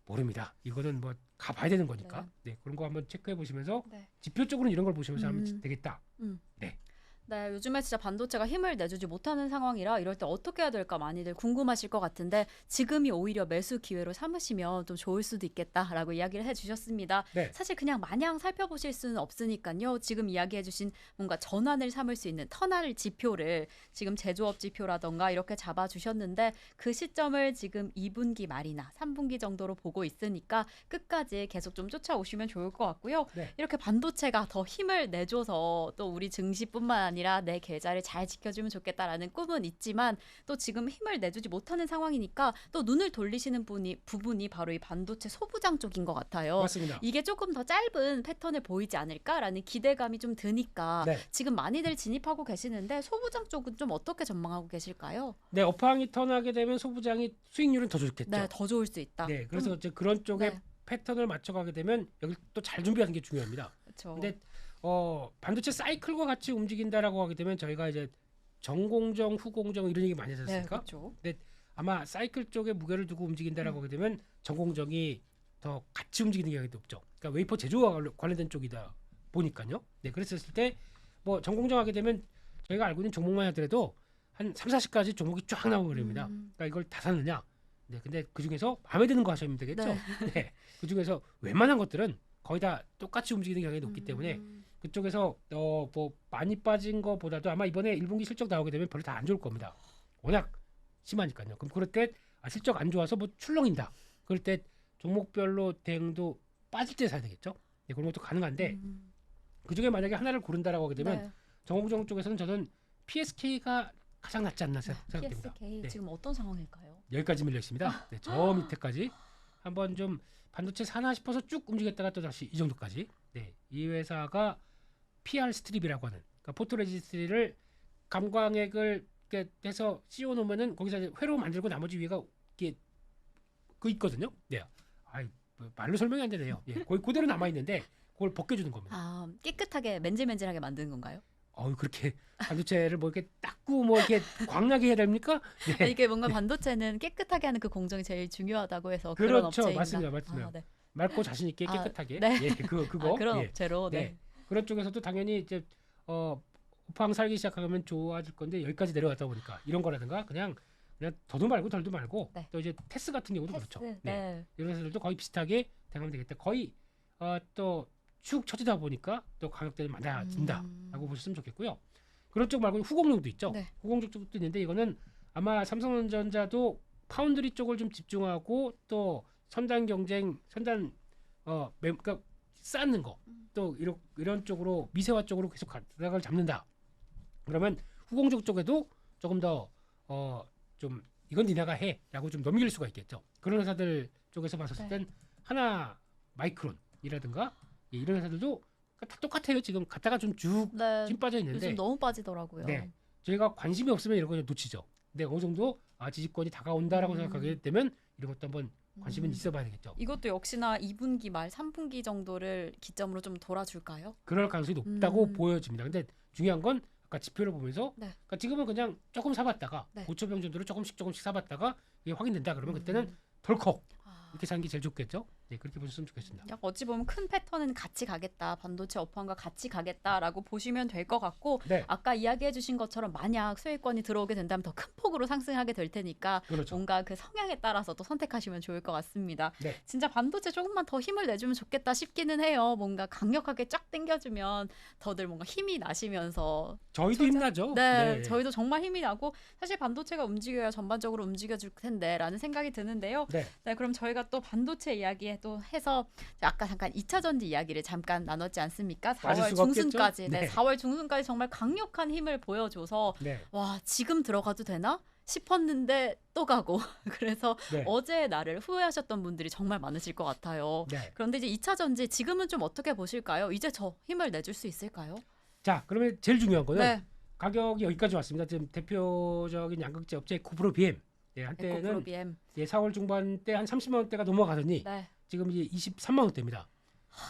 모릅니다. 이거는 뭐 가봐야 되는 거니까. 네. 그런 거 한번 체크해 보시면서 네. 지표적으로는 이런 걸 보시면서 하면 되겠다. 네, 요즘에 진짜 반도체가 힘을 내주지 못하는 상황이라 이럴 때 어떻게 해야 될까 많이들 궁금하실 것 같은데 지금이 오히려 매수 기회로 삼으시면 좀 좋을 수도 있겠다라고 이야기를 해주셨습니다. 네. 사실 그냥 마냥 살펴보실 수는 없으니까요. 지금 이야기해주신 뭔가 전환을 삼을 수 있는 턴할 지표를 지금 제조업 지표라던가 이렇게 잡아주셨는데 그 시점을 지금 2분기 말이나 3분기 정도로 보고 있으니까 끝까지 계속 좀 쫓아오시면 좋을 것 같고요. 네. 이렇게 반도체가 더 힘을 내줘서 또 우리 증시뿐만 아니라 내 계좌를 잘 지켜주면 좋겠다라는 꿈은 있지만 또 지금 힘을 내주지 못하는 상황이니까 또 눈을 돌리시는 부분이 바로 이 반도체 소부장 쪽인 것 같아요. 맞습니다. 이게 조금 더 짧은 패턴을 보이지 않을까라는 기대감이 좀 드니까 네. 지금 많이들 진입하고 계시는데 소부장 쪽은 좀 어떻게 전망하고 계실까요? 네, 업황이 턴하게 되면 소부장이 수익률은 더 좋겠죠. 네, 더 좋을 수 있다. 네, 그래서 이제 그런 쪽에 네. 패턴을 맞춰가게 되면 여기 또 잘 준비하는 게 중요합니다. 그렇죠. 근데 반도체 사이클과 같이 움직인다라고 하게 되면 저희가 이제 전공정, 후공정 이런 얘기 많이 네, 하셨으니까 그렇죠. 아마 사이클 쪽에 무게를 두고 움직인다라고 하게 되면 전공정이 더 같이 움직이는 경향이 높죠. 그러니까 웨이퍼 제조와 관련된 쪽이다 보니까요. 네, 그랬을 때 뭐 전공정 하게 되면 저희가 알고 있는 종목만 하더라도 한 3, 40가지 종목이 쫙 나와버립니다. 그러니까 이걸 다 샀느냐? 네, 근데 그 중에서 마음에 드는 거 하시면 되겠죠. 네. 네, 그 중에서 웬만한 것들은 거의 다 똑같이 움직이는 경향이 높기 때문에 그쪽에서 뭐 많이 빠진 거보다도 아마 이번에 1분기 실적 나오게 되면 별로 다 안 좋을 겁니다. 워낙 심하니까요. 그럼 그럴 때 실적 안 좋아서 뭐 출렁인다. 그럴 때 종목별로 대응도 빠질 때 사야 되겠죠. 네, 그런 것도 가능한데 그 중에 만약에 하나를 고른다라고 하게 되면 네. 정공정 쪽에서는 저는 PSK가 가장 낫지 않나 생각됩니다. PSK 네. 지금 어떤 상황일까요? 여기까지 밀려 있습니다. 네, 저 밑에까지 한번 좀 반도체 사나 싶어서 쭉 움직였다가 또 다시 이 정도까지. 네, 이 회사가 PR 스트립이라고 하는 그러니까 포토레지스트를 감광액을 이렇게 해서 씌워 놓으면은 거기서 이제 회로 만들고 나머지 위가 이게 그 있거든요. 네, 말로 설명이 안 되네요. 예, 거의 그대로 남아 있는데 그걸 벗겨주는 겁니다. 아, 깨끗하게 맨질맨질하게 만드는 건가요? 그렇게 반도체를 뭐 이렇게 닦고 뭐 이렇게 광나게 해야 됩니까? 네. 이게 뭔가 반도체는 깨끗하게 하는 그 공정이 제일 중요하다고 해서 그런 그렇죠. 업체인가? 맞습니다. 아, 네. 맑고 자신 있게 아, 깨끗하게. 네. 예, 그거. 그런 예. 업체로 네. 네. 그런 쪽에서도 당연히 이제 업황 살기 시작하면 좋아질 건데 여기까지 내려왔다 보니까 이런 거라든가 그냥 더도 말고 덜도 말고 네. 또 이제 테스 같은 경우도 테스, 그렇죠. 네. 이런 회사들도 거의 비슷하게 대응하면 되겠다. 거의 또 쭉 처지다 보니까 또 가격대는 많아진다라고 보셨으면 좋겠고요. 그런 쪽 말고 후공룡도 있죠. 네. 후공룡 쪽도 있는데 이거는 아마 삼성전자도 파운드리 쪽을 좀 집중하고 또 선단 경쟁, 그러니까 쌓는 거, 또 이런 쪽으로 미세화 쪽으로 계속 가닥을 잡는다. 그러면 후공룡 쪽에도 조금 더 좀 이건 니네가 해라고 좀 넘길 수가 있겠죠. 그런 회사들 쪽에서 봤었을 땐 하나 마이크론이라든가 이런 회사들도 다 똑같아요. 지금 갔다가 좀 쭉 네. 찐 빠져 있는데 요즘 너무 빠지더라고요. 네. 저희가 관심이 없으면 이런 거 놓치죠. 근데 어느 정도 지지권이 다가온다라고 생각하게 되면 이런 것도 한번 관심은 있어봐야 되겠죠. 이것도 역시나 2분기 말 3분기 정도를 기점으로 좀 돌아줄까요? 그럴 가능성이 높다고 보여집니다. 근데 중요한 건 아까 지표를 보면서 네. 그러니까 지금은 그냥 조금 사봤다가 네. 5초 병 정도로 조금씩 사봤다가 이게 확인된다 그러면 그때는 덜컥 이렇게 사는 게 제일 좋겠죠. 네, 그렇게 보셨으면 좋겠습니다. 약 어찌 보면 큰 패턴은 같이 가겠다. 반도체 업황과 같이 가겠다라고 보시면 될 것 같고 네, 아까 이야기해 주신 것처럼 만약 수혜권이 들어오게 된다면 더 큰 폭으로 상승하게 될 테니까 그렇죠. 뭔가 그 성향에 따라서 또 선택하시면 좋을 것 같습니다. 네. 진짜 반도체 조금만 더 힘을 내주면 좋겠다 싶기는 해요. 뭔가 강력하게 쫙 당겨주면 더들 뭔가 힘이 나시면서 저희도 힘나죠. 네, 저희도 정말 힘이 나고 사실 반도체가 움직여야 전반적으로 움직여줄 텐데라는 생각이 드는데요. 네. 네, 그럼 저희가 또 반도체 이야기에 또 해서 아까 잠깐 2차 전지 이야기를 잠깐 나눴지 않습니까? 빠질 4월 수가 중순까지, 없겠죠? 네. 4월 중순까지 정말 강력한 힘을 보여줘서 네. 와 지금 들어가도 되나 싶었는데 또 가고 그래서 네. 어제의 날을 후회하셨던 분들이 정말 많으실 것 같아요. 네. 그런데 이제 2차 전지 지금은 좀 어떻게 보실까요? 이제 저 힘을 내줄 수 있을까요? 자, 그러면 제일 중요한 거는 네, 가격이 여기까지 왔습니다. 지금 대표적인 양극재 업체 코프로 BM. 네, 한때는 에코프로비엠. 4월 중반 때 한 30만 원대가 넘어가더니 네, 지금 이제 23만 원대입니다.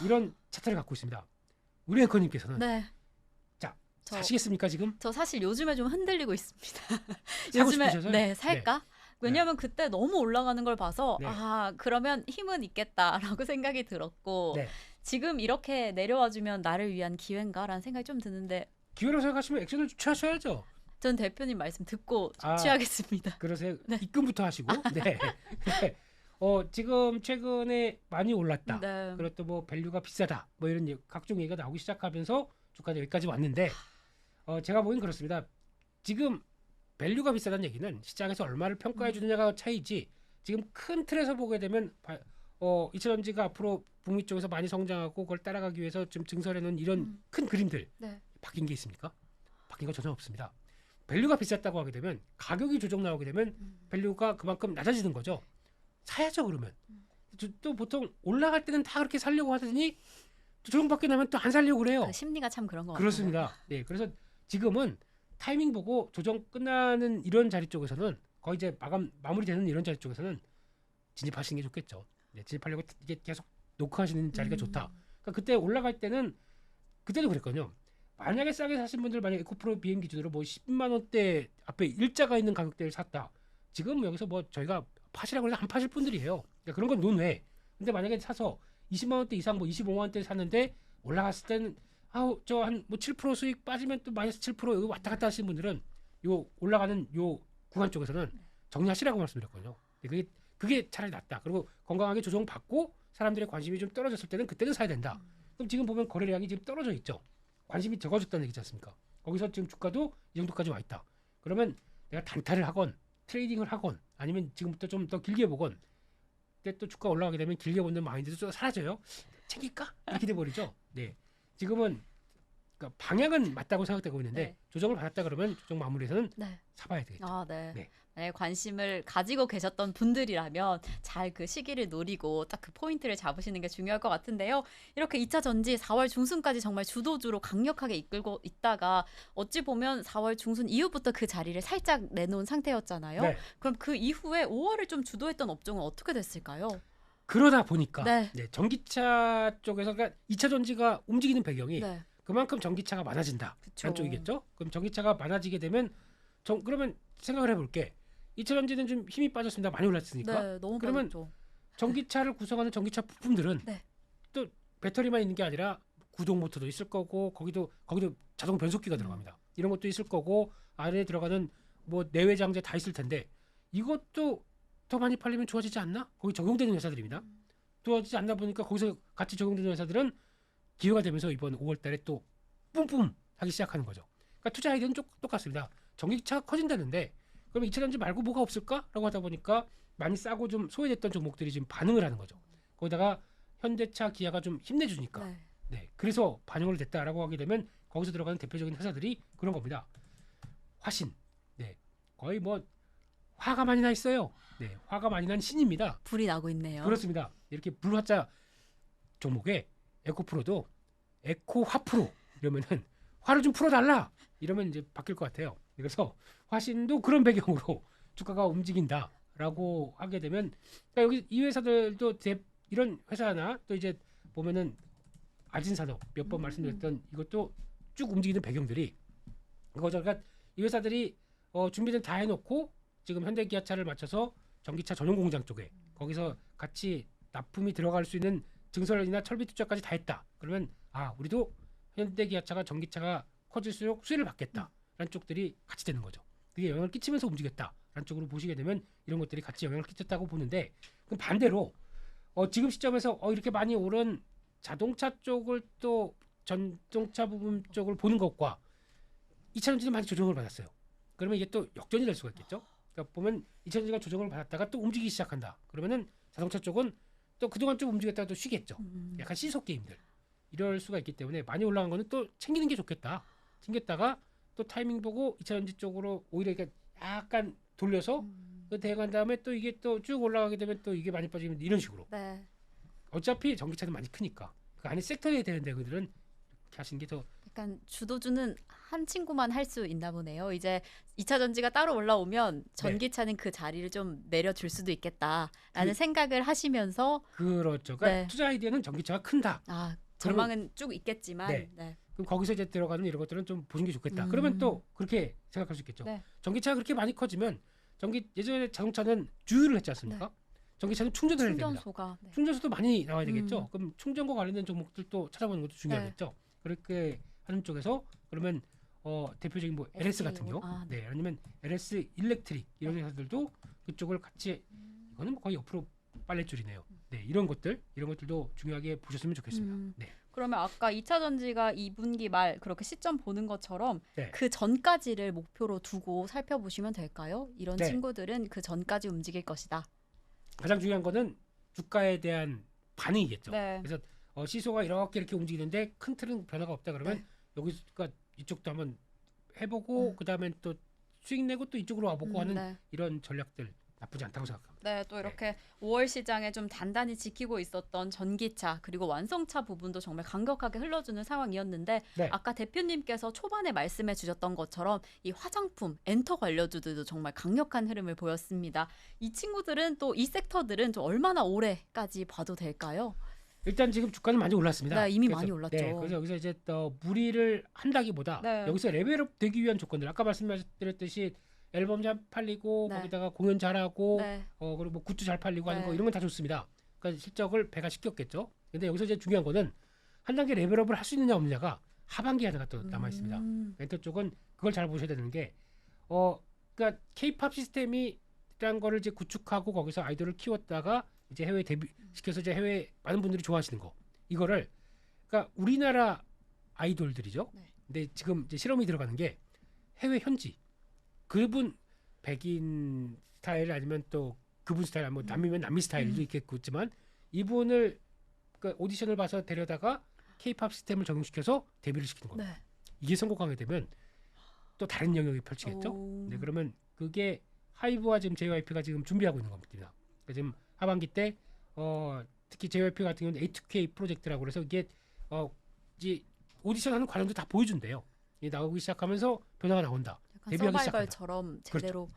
이런 차트를 갖고 있습니다. 우리 앵커님께서는 네. 자, 저- 사시겠습니까 지금? 저 사실 요즘에 좀 흔들리고 있습니다. 사고 요즘에 싶으셔서요? 네 살까? 왜냐하면 그때 너무 올라가는 걸 봐서 네. 그러면 힘은 있겠다라고 생각이 들었고 네. 지금 이렇게 내려와주면 나를 위한 기회인가라는 생각이 좀 드는데 기회로 생각하시면 액션을 취하셔야죠. 전 대표님 말씀 듣고 아. 취하겠습니다. 그러세요. 네. 입금부터 하시고. 네. 네. 지금 최근에 많이 올랐다. 네. 그리고 또 뭐 밸류가 비싸다. 뭐 이런 각종 얘기가 나오기 시작하면서 주가가 여기까지 왔는데 제가 보기엔 그렇습니다. 지금 밸류가 비싸다는 얘기는 시장에서 얼마를 평가해 주느냐가 차이지. 지금 큰 틀에서 보게 되면 이차전지가 앞으로 북미 쪽에서 많이 성장하고 그걸 따라가기 위해서 좀 증설해 놓은 이런 큰 그림들 네. 바뀐 게 있습니까? 바뀐 거 전혀 없습니다. 밸류가 비쌌다고 하게 되면 가격이 조정 나오게 되면 밸류가 그만큼 낮아지는 거죠. 사야죠 그러면. 또 보통 올라갈 때는 다 그렇게 살려고 하더니 또 조정받게 나면 또 안 살려고 그래요. 그 심리가 참 그런 것 같아요. 그렇습니다. 네, 그래서 지금은 타이밍 보고 조정 끝나는 이런 자리 쪽에서는 거의 이제 마무리되는 이런 자리 쪽에서는 진입하시는 게 좋겠죠. 네, 진입하려고 이게 계속 노크하시는 자리가 좋다. 그러니까 그때 올라갈 때는 그때도 그랬거든요. 만약에 싸게 사신 분들 만약에 에코프로 BM 기준으로 뭐 10만 원대 앞에 일자가 있는 가격대를 샀다. 지금 여기서 뭐 저희가 파시라고 해서 안 파실 분들이에요. 그러니까 그런 건 논외. 근데 만약에 사서 20만 원대 이상 뭐 25만 원대 샀는데 올라갔을 때는 저 한 뭐 7% 수익 빠지면 또 마이너스 7% 여기 왔다 갔다 하시는 분들은 요 올라가는 요 구간 쪽에서는 정리하시라고 말씀드렸거든요. 그게 차라리 낫다. 그리고 건강하게 조정받고 사람들의 관심이 좀 떨어졌을 때는 그때는 사야 된다. 그럼 지금 보면 거래량이 지금 떨어져 있죠. 관심이 적어졌다는 얘기지 않습니까? 거기서 지금 주가도 이 정도까지 와 있다. 그러면 내가 단타를 하건 트레이딩을 하건 아니면 지금부터 좀 더 길게 보건 그때 또 주가 올라가게 되면 길게 보는 마인드도 좀 사라져요. 챙길까? 이렇게 돼버리죠. 네. 지금은 그러니까 방향은 맞다고 생각되고 있는데 네. 조정을 받았다 그러면 조정 마무리에서는 네. 사봐야 되겠죠. 네. 네. 만약에 관심을 가지고 계셨던 분들이라면 잘 그 시기를 노리고 딱 그 포인트를 잡으시는 게 중요할 것 같은데요. 이렇게 2차 전지 4월 중순까지 정말 주도주로 강력하게 이끌고 있다가 어찌 보면 4월 중순 이후부터 그 자리를 살짝 내놓은 상태였잖아요. 네. 그럼 그 이후에 5월을 좀 주도했던 업종은 어떻게 됐을까요? 그러다 보니까 네. 전기차 쪽에서 그러니까 2차 전지가 움직이는 배경이 네. 그만큼 전기차가 많아진다. 그쵸. 란 쪽이겠죠. 그럼 전기차가 많아지게 되면 그러면 생각을 해볼게. 2차 전지는 좀 힘이 빠졌습니다. 많이 올랐으니까. 네, 너무 그러면 빠졌죠. 전기차를 구성하는 전기차 부품들은 네. 또 배터리만 있는 게 아니라 구동 모터도 있을 거고 거기도 자동 변속기가 들어갑니다. 이런 것도 있을 거고 안에 들어가는 뭐 내외 장재 다 있을 텐데 이것도 더 많이 팔리면 좋아지지 않나? 거기 적용되는 회사들입니다. 도와주지 않나 보니까 거기서 같이 적용되는 회사들은 기회가 되면서 이번 5월달에 또 뿜뿜 하기 시작하는 거죠. 그러니까 투자 아이디어는 똑같습니다. 전기차가 커진다는데 그럼 2차 전지 말고 뭐가 없을까라고 하다 보니까 많이 싸고 좀 소외됐던 종목들이 지금 반응을 하는 거죠. 거기다가 현대차, 기아가 좀 힘내주니까. 네. 네, 그래서 반영을 됐다라고 하게 되면 거기서 들어가는 대표적인 회사들이 그런 겁니다. 화신, 네, 거의 뭐 화가 많이 나 있어요. 네, 화가 많이 난 신입니다. 불이 나고 있네요. 그렇습니다. 이렇게 불화자 종목에 에코프로도 에코화프로 이러면은 화를 좀 풀어달라 이러면 이제 바뀔 것 같아요. 그래서 화신도 그런 배경으로 주가가 움직인다라고 하게 되면 그러니까 여기 이 회사들도 이런 회사나 또 이제 보면은 아진산업 몇 번 말씀드렸던 이것도 쭉 움직이는 배경들이 그거죠. 그러니까 이 회사들이 준비는 다 해놓고 지금 현대기아차를 맞춰서 전기차 전용 공장 쪽에 거기서 같이 납품이 들어갈 수 있는 증설이나 철비 투자까지 다 했다. 그러면 우리도 현대기아차가 전기차가 커질수록 수혜를 받겠다라는 쪽들이 같이 되는 거죠. 그게 영향을 끼치면서 움직였다라는 쪽으로 보시게 되면 이런 것들이 같이 영향을 끼쳤다고 보는데 그럼 반대로 지금 시점에서 이렇게 많이 오른 자동차 쪽을 또 전동차 부분 쪽을 보는 것과 2차 전지는 많이 조정을 받았어요. 그러면 이게 또 역전이 될 수가 있겠죠. 그러니까 보면 2차 전지가 조정을 받았다가 또 움직이기 시작한다. 그러면은 자동차 쪽은 또 그동안 좀 움직였다가 또 쉬겠죠. 약간 시속 게임들 이럴 수가 있기 때문에 많이 올라간 거는 또 챙기는 게 좋겠다. 챙겼다가 또 타이밍 보고 2차 전지 쪽으로 오히려 이렇게 약간 돌려서 또 대응한 다음에 또 이게 또 쭉 올라가게 되면 또 이게 많이 빠지면 이런 식으로. 네. 어차피 전기차는 많이 크니까 그 안에 섹터에 되는데 그들은 이렇게 하시는 게 더 약간 주도주는 한 친구만 할 수 있나 보네요. 이제 2차 전지가 따로 올라오면 전기차는 그 자리를 좀 내려줄 수도 있겠다라는 생각을 하시면서 그렇죠. 그러니까 투자 아이디어는 전기차가 큰다. 전망은 쭉 있겠지만 네. 그럼 거기서 이제 들어가는 이런 것들은 좀 보시는 게 좋겠다. 그러면 또 그렇게 생각할 수 있겠죠. 네. 전기차가 그렇게 많이 커지면 예전에 자동차는 주유를 했지 않습니까? 전기차는 충전을 해야 됩니다. 충전소가 충전소도 많이 나와야 되겠죠. 그럼 충전과 관련된 종목들도 찾아보는 것도 중요하겠죠. 그렇게 하는 쪽에서 그러면 대표적인 뭐 LS 같은 경우, 아니면 LS 일렉트릭 이런 회사들도 그쪽을 같이 이거는 뭐 거의 옆으로 빨랫줄이네요. 네, 이런 것들도 중요하게 보셨으면 좋겠습니다. 네. 그러면 아까 2차 전지가 2분기 말 그렇게 시점 보는 것처럼 네. 그 전까지를 목표로 두고 살펴보시면 될까요? 이런 친구들은 그 전까지 움직일 것이다. 가장 중요한 거는 주가에 대한 반응이겠죠. 네. 그래서 시소가 이렇게 움직이는데 큰 틀은 변화가 없다 그러면 여기가 이쪽도 한번 해보고 그 다음에 또 수익 내고 또 이쪽으로 와보고 하는 이런 전략들 나쁘지 않다고 생각합니다. 네, 또 이렇게 5월 시장에 좀 단단히 지키고 있었던 전기차 그리고 완성차 부분도 정말 강력하게 흘러주는 상황이었는데 아까 대표님께서 초반에 말씀해 주셨던 것처럼 이 화장품, 엔터 관련주들도 정말 강력한 흐름을 보였습니다. 이 친구들은 또 이 섹터들은 좀 얼마나 오래까지 봐도 될까요? 일단 지금 주가는 많이 올랐습니다. 네, 이미 많이 올랐죠. 네, 그래서 여기서 이제 무리를 한다기보다 여기서 레벨업 되기 위한 조건들 아까 말씀드렸듯이 앨범 잘 팔리고 거기다가 공연 잘하고 그리고 뭐 굿즈 잘 팔리고 하는 거 이런 건 다 좋습니다. 그러니까 실적을 배가 시켰겠죠. 근데 여기서 이제 중요한 거는 한 단계 레벨업을 할 수 있느냐 없느냐가 하반기에 하나가 또 남아 있습니다. 멘토 쪽은 그걸 잘 보셔야 되는 게 그러니까 K-팝 시스템이라는 거를 이제 구축하고 거기서 아이돌을 키웠다가 이제 해외 데뷔 시켜서 이제 해외 많은 분들이 좋아하시는 거 이거를 그러니까 우리나라 아이돌들이죠. 근데 지금 이제 실험이 들어가는 게 해외 현지 그분 백인 스타일 아니면 또 그분 스타일 뭐 남미면 남미 스타일도 있겠지만 이분을 그러니까 오디션을 봐서 데려다가 K-팝 시스템을 적용시켜서 데뷔를 시키는 겁니다. 이게 성공하게 되면 또 다른 영역이 펼치겠죠. 네, 그러면 그게 하이브와 지금 JYP가 지금 준비하고 있는 겁니다. 그러니까 지금 하반기 때 특히 JYP 같은 경우는 A2K 프로젝트라고 그래서 이게 이제 오디션하는 과정도 다 보여준대요. 이게 나오기 시작하면서 변화가 나온다. 데뷔하기 서바이벌처럼 제대로.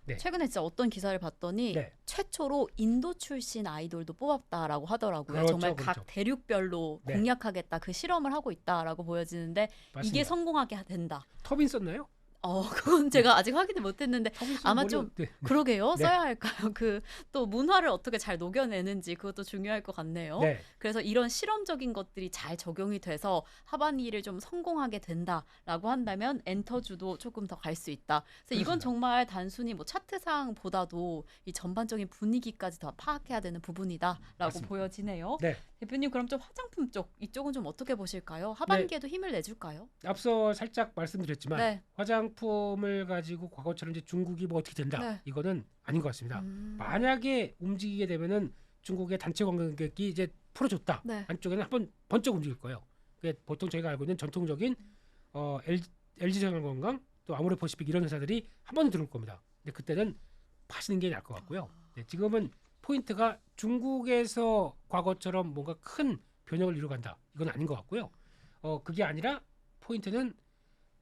그렇죠. 최근에 진짜 어떤 기사를 봤더니 최초로 인도 출신 아이돌도 뽑았다라고 하더라고요. 정말 각 대륙별로 공략하겠다 그 실험을 하고 있다라고 보여지는데 맞습니다. 이게 성공하게 된다. 터빈 썼나요? 그건 제가 아직 확인을 못했는데 하고 있으면 아마 머리 좀 네. 그러게요. 네. 써야 할까요? 그 또 문화를 어떻게 잘 녹여내는지 그것도 중요할 것 같네요. 네. 그래서 이런 실험적인 것들이 잘 적용이 돼서 하반기를 좀 성공하게 된다라고 한다면 엔터주도 조금 더 갈 수 있다. 그래서 이건 그렇습니다. 정말 단순히 뭐 차트상보다도 이 전반적인 분위기까지 더 파악해야 되는 부분이다라고 맞습니다. 보여지네요. 네. 대표님 그럼 좀 화장품 쪽 이쪽은 좀 어떻게 보실까요? 하반기에도 힘을 내줄까요? 앞서 살짝 말씀드렸지만 네. 화장품을 가지고 과거처럼 이제 중국이 뭐 어떻게 된다. 네. 이거는 아닌 것 같습니다. 음. 만약에 움직이게 되면은 중국의 단체 관광객이 이제 풀어줬다. 네. 안쪽에는 한번 번쩍 움직일 거예요. 그게 보통 저희가 알고 있는 전통적인 LG생활건강 또 아모레퍼시픽 이런 회사들이 한 번에 들어올 겁니다. 근데 그때는 파시는 게 나을 것 같고요. 네, 지금은 포인트가 중국에서 과거처럼 뭔가 큰 변형을 이루어간다. 이건 아닌 것 같고요. 그게 아니라 포인트는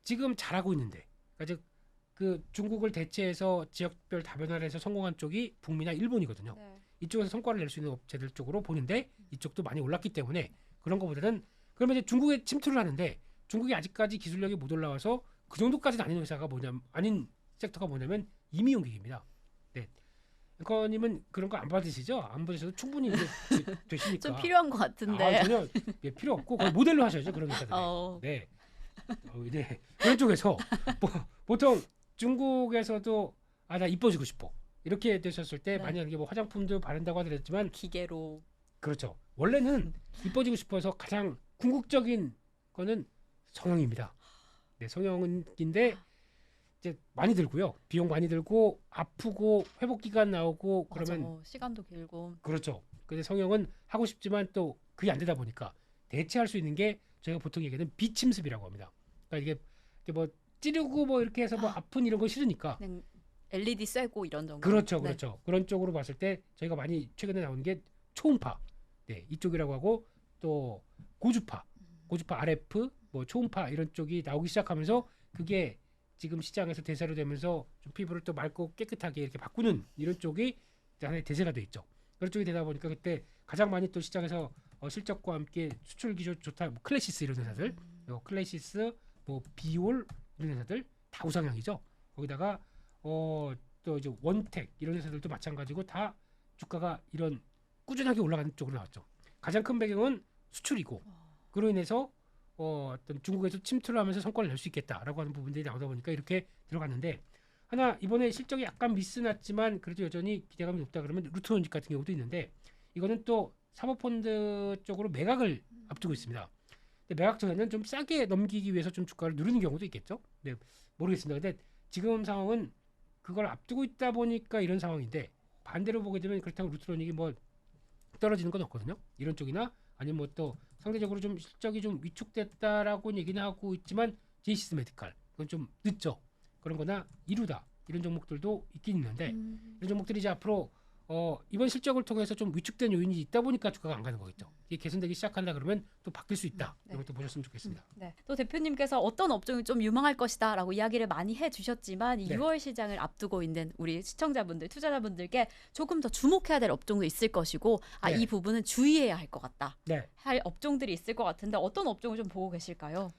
지금 잘하고 있는데, 그러니까 즉 그 중국을 대체해서 지역별 다변화를 해서 성공한 쪽이 북미나 일본이거든요. 네. 이쪽에서 성과를 낼 수 있는 업체들 쪽으로 보는데 이쪽도 많이 올랐기 때문에 그런 것보다는 그러면 이제 중국에 침투를 하는데 중국이 아직까지 기술력이 못 올라와서 그 정도까지는 아닌 회사가 뭐냐면 아닌 섹터가 뭐냐면 임의용기입니다. 네. 앵커님은 그런 거 안 받으시죠? 안 받으셔도 충분히 이제 되시니까. 좀 필요한 것 같은데. 전혀 필요 없고 거의 모델로 하셔야죠 그런 회사들. 어. 네. 네. 그런 쪽에서 보통 중국에서도 나 이뻐지고 싶어 이렇게 되셨을 때 네. 만약에 뭐 화장품도 바른다고 하더랬지만 기계로. 그렇죠. 원래는 이뻐지고 싶어서 가장 궁극적인 거는 성형입니다. 네, 성형인데 이제 많이 들고요. 비용 많이 들고 아프고 회복 기간 나오고 그러면 맞아. 시간도 길고. 그렇죠. 근데 성형은 하고 싶지만 또 그게 안 되다 보니까 대체할 수 있는 게 저희가 보통 얘기하는 비침습이라고 합니다. 그러니까 이게 뭐 찌르고 뭐 이렇게 해서 뭐 아픈 이런 거 싫으니까 그냥 LED 쐬고 이런 정도. 그렇죠, 네. 그렇죠. 그런 쪽으로 봤을 때 저희가 많이 최근에 나오는 게 초음파, 네 이쪽이라고 하고 또 고주파 RF, 뭐 초음파 이런 쪽이 나오기 시작하면서 그게 지금 시장에서 대세로 되면서 좀 피부를 또 맑고 깨끗하게 이렇게 바꾸는 이런 쪽이 하나의 대세가 돼 있죠. 그런 쪽이 되다 보니까 그때 가장 많이 또 시장에서 실적과 함께 수출 기조 좋다, 뭐 클래시스 이런 회사들, 클래시스, 뭐 비올 이런 회사들 다 우상향이죠. 거기다가 또 이제 원텍 이런 회사들도 마찬가지고 다 주가가 이런 꾸준하게 올라가는 쪽으로 나왔죠. 가장 큰 배경은 수출이고 그로 인해서 어떤 중국에서 침투를 하면서 성과를 낼 수 있겠다라고 하는 부분들이 나오다 보니까 이렇게 들어갔는데 하나 이번에 실적이 약간 미스 났지만 그래도 여전히 기대감이 높다 그러면 루트론직 같은 경우도 있는데 이거는 또 사모펀드 쪽으로 매각을 앞두고 있습니다. 근데 매각 전에는 좀 싸게 넘기기 위해서 좀 주가를 누르는 경우도 있겠죠. 네, 모르겠습니다. 근데 지금 상황은 그걸 앞두고 있다 보니까 이런 상황인데 반대로 보게 되면 그렇다고 루트론직이 뭐 떨어지는 건 없거든요. 이런 쪽이나 아니면 뭐 또 상대적으로 좀 실적이 좀 위축됐다라고 얘기는 하고 있지만 제이시스 메디칼 그건 좀 늦죠. 그런 거나 이루다 이런 종목들도 있긴 있는데 이런 종목들이 이제 앞으로 이번 실적을 통해서 좀 위축된 요인이 있다 보니까 주가가 안 가는 거겠죠. 이게 개선되기 시작한다 그러면 또 바뀔 수 있다. 네. 이런 것도 보셨으면 좋겠습니다. 네. 또 대표님께서 어떤 업종이 좀 유망할 것이다라고 이야기를 많이 해주셨지만 이 네. 6월 시장을 앞두고 있는 우리 시청자분들, 투자자분들께 조금 더 주목해야 될 업종도 있을 것이고 네. 이 부분은 주의해야 할 것 같다. 네. 할 업종들이 있을 것 같은데 어떤 업종을 좀 보고 계실까요?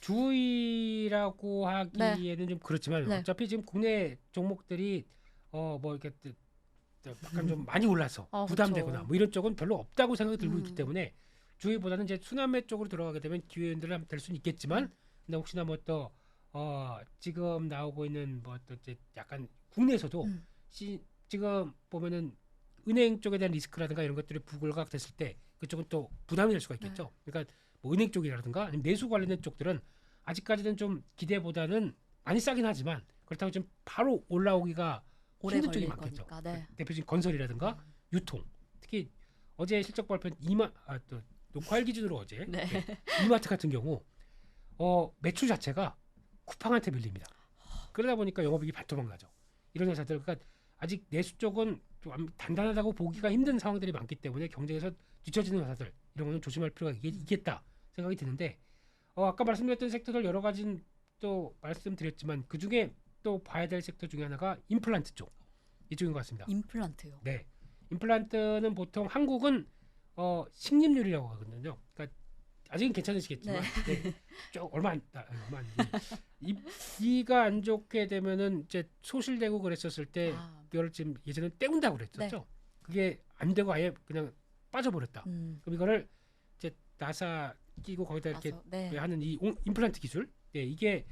주의라고 하기에는 좀 그렇지만 네. 어차피 지금 국내 종목들이 뭐 이렇게 약간 좀 많이 올라서 부담되거나 그렇죠. 뭐 이런 쪽은 별로 없다고 생각이 들고 음. 있기 때문에 주의보다는 이제 순환매 쪽으로 들어가게 되면 기회들은 될 수는 있겠지만 근데 혹시나 뭐 또 지금 나오고 있는 뭐 또 이제 약간 국내에서도 지금 보면은 은행 쪽에 대한 리스크라든가 이런 것들이 부글각 됐을 때 그쪽은 또 부담이 될 수가 있겠죠. 그러니까 뭐 은행 쪽이라든가 아니면 내수 관련된 쪽들은 아직까지는 좀 기대보다는 많이 싸긴 하지만 그렇다고 지금 바로 올라오기가 오래 힘든 쪽이 걸릴 많겠죠. 거니까. 네. 대표적인 건설이라든가 유통, 특히 어제 실적 발표한 또 녹화일 기준으로 어제 네. 이마트 같은 경우 매출 자체가 쿠팡한테 밀립니다. 그러다 보니까 영업이익이 반토막 나죠. 이런 회사들 그러니까 아직 내수 쪽은 좀 단단하다고 보기가 힘든 상황들이 많기 때문에 경쟁에서 뒤처지는 회사들 이런 거는 조심할 필요가 있겠다 생각이 드는데 아까 말씀드렸던 섹터들 여러 가지는 또 말씀드렸지만 그 중에 또 봐야 될 섹터 중에 하나가 임플란트 쪽 이쪽인 것 같습니다. 임플란트요. 네, 임플란트는 보통 한국은 식림률이라고 하거든요. 그러니까 아직은 괜찮으시겠지만 네. 좀 얼마 안 입기가 안 좋게 되면은 이제 소실되고 그랬었을 때 이걸 지금 예전에 때운다고 그랬었죠. 네. 그게 안 되고 아예 그냥 빠져버렸다. 그럼 이거를 이제 나사 끼고 거기다 이렇게 네. 하는 이 임플란트 기술, 네, 이게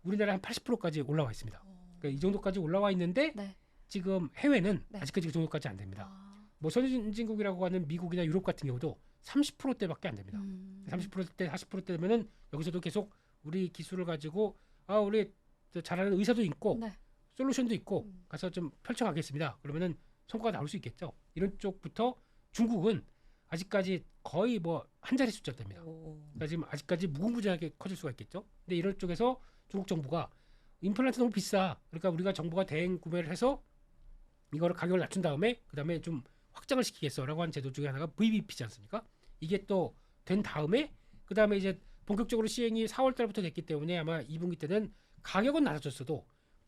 우리나라 한 80%까지 올라와 있습니다. 그러니까 이 정도까지 올라와 있는데 네. 지금 해외는 네. 아직까지 그 정도까지 안 됩니다. 뭐 선진국이라고 하는 미국이나 유럽 같은 경우도 30%대밖에 안 됩니다. 30%대, 40%대 되면은 여기서도 계속 우리 기술을 가지고 우리 잘하는 의사도 있고 네. 솔루션도 있고 가서 좀 펼쳐가겠습니다. 그러면은 성과가 나올 수 있겠죠. 이런 쪽부터 중국은 아직까지 거의 뭐 한 자리 숫자입니다. 그러니까 지금 아직까지 무궁무진하게 커질 수가 있겠죠. 근데 이런 쪽에서 중국 정부가 임플란트 너무 비싸. 그러니까 우리가 정부가 대행 구매를 해서 이거를 가격을 낮춘 다음에 그다음에 좀 확장을 시키겠어라고 한 제도 중에 하나가 VBP지 않습니까? 이게 또 된 다음에 그다음에 이제 본격적으로 시행이 4월 달부터 됐기 때문에 아마 2분기 때는 가격은 낮아졌어도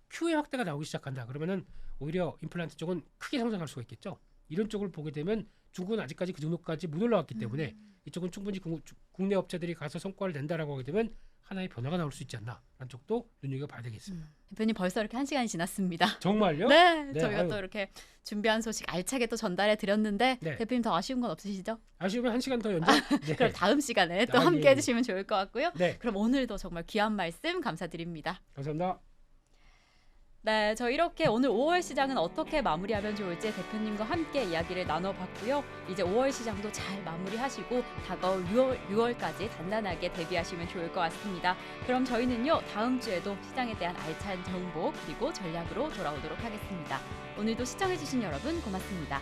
큐의 확대가 나오기 시작한다. 그러면은 오히려 임플란트 쪽은 크게 성장할 수가 있겠죠. 이런 쪽을 보게 되면 중국은 아직까지 그 정도까지 못 올라왔기 때문에 이쪽은 충분히 국내 업체들이 가서 성과를 낸다라고 하게 되면 하나의 변화가 나올 수 있지 않나 라는 쪽도 눈여겨봐야 되겠습니다. 대표님 벌써 이렇게 1시간이 지났습니다. 정말요? 네, 네, 저희가 또 이렇게 준비한 소식 알차게 또 전달해 드렸는데 네. 대표님 더 아쉬운 건 없으시죠? 아쉬우면 1시간 더 연장? 네. 그럼 다음 시간에 또 예, 함께 예. 해주시면 좋을 것 같고요. 네, 그럼 오늘도 정말 귀한 말씀 감사드립니다. 감사합니다. 네, 저 이렇게 오늘 5월 시장은 어떻게 마무리하면 좋을지 대표님과 함께 이야기를 나눠봤고요. 이제 5월 시장도 잘 마무리하시고 다가올 6월까지 단단하게 대비하시면 좋을 것 같습니다. 그럼 저희는요, 다음 주에도 시장에 대한 알찬 정보 그리고 전략으로 돌아오도록 하겠습니다. 오늘도 시청해주신 여러분 고맙습니다.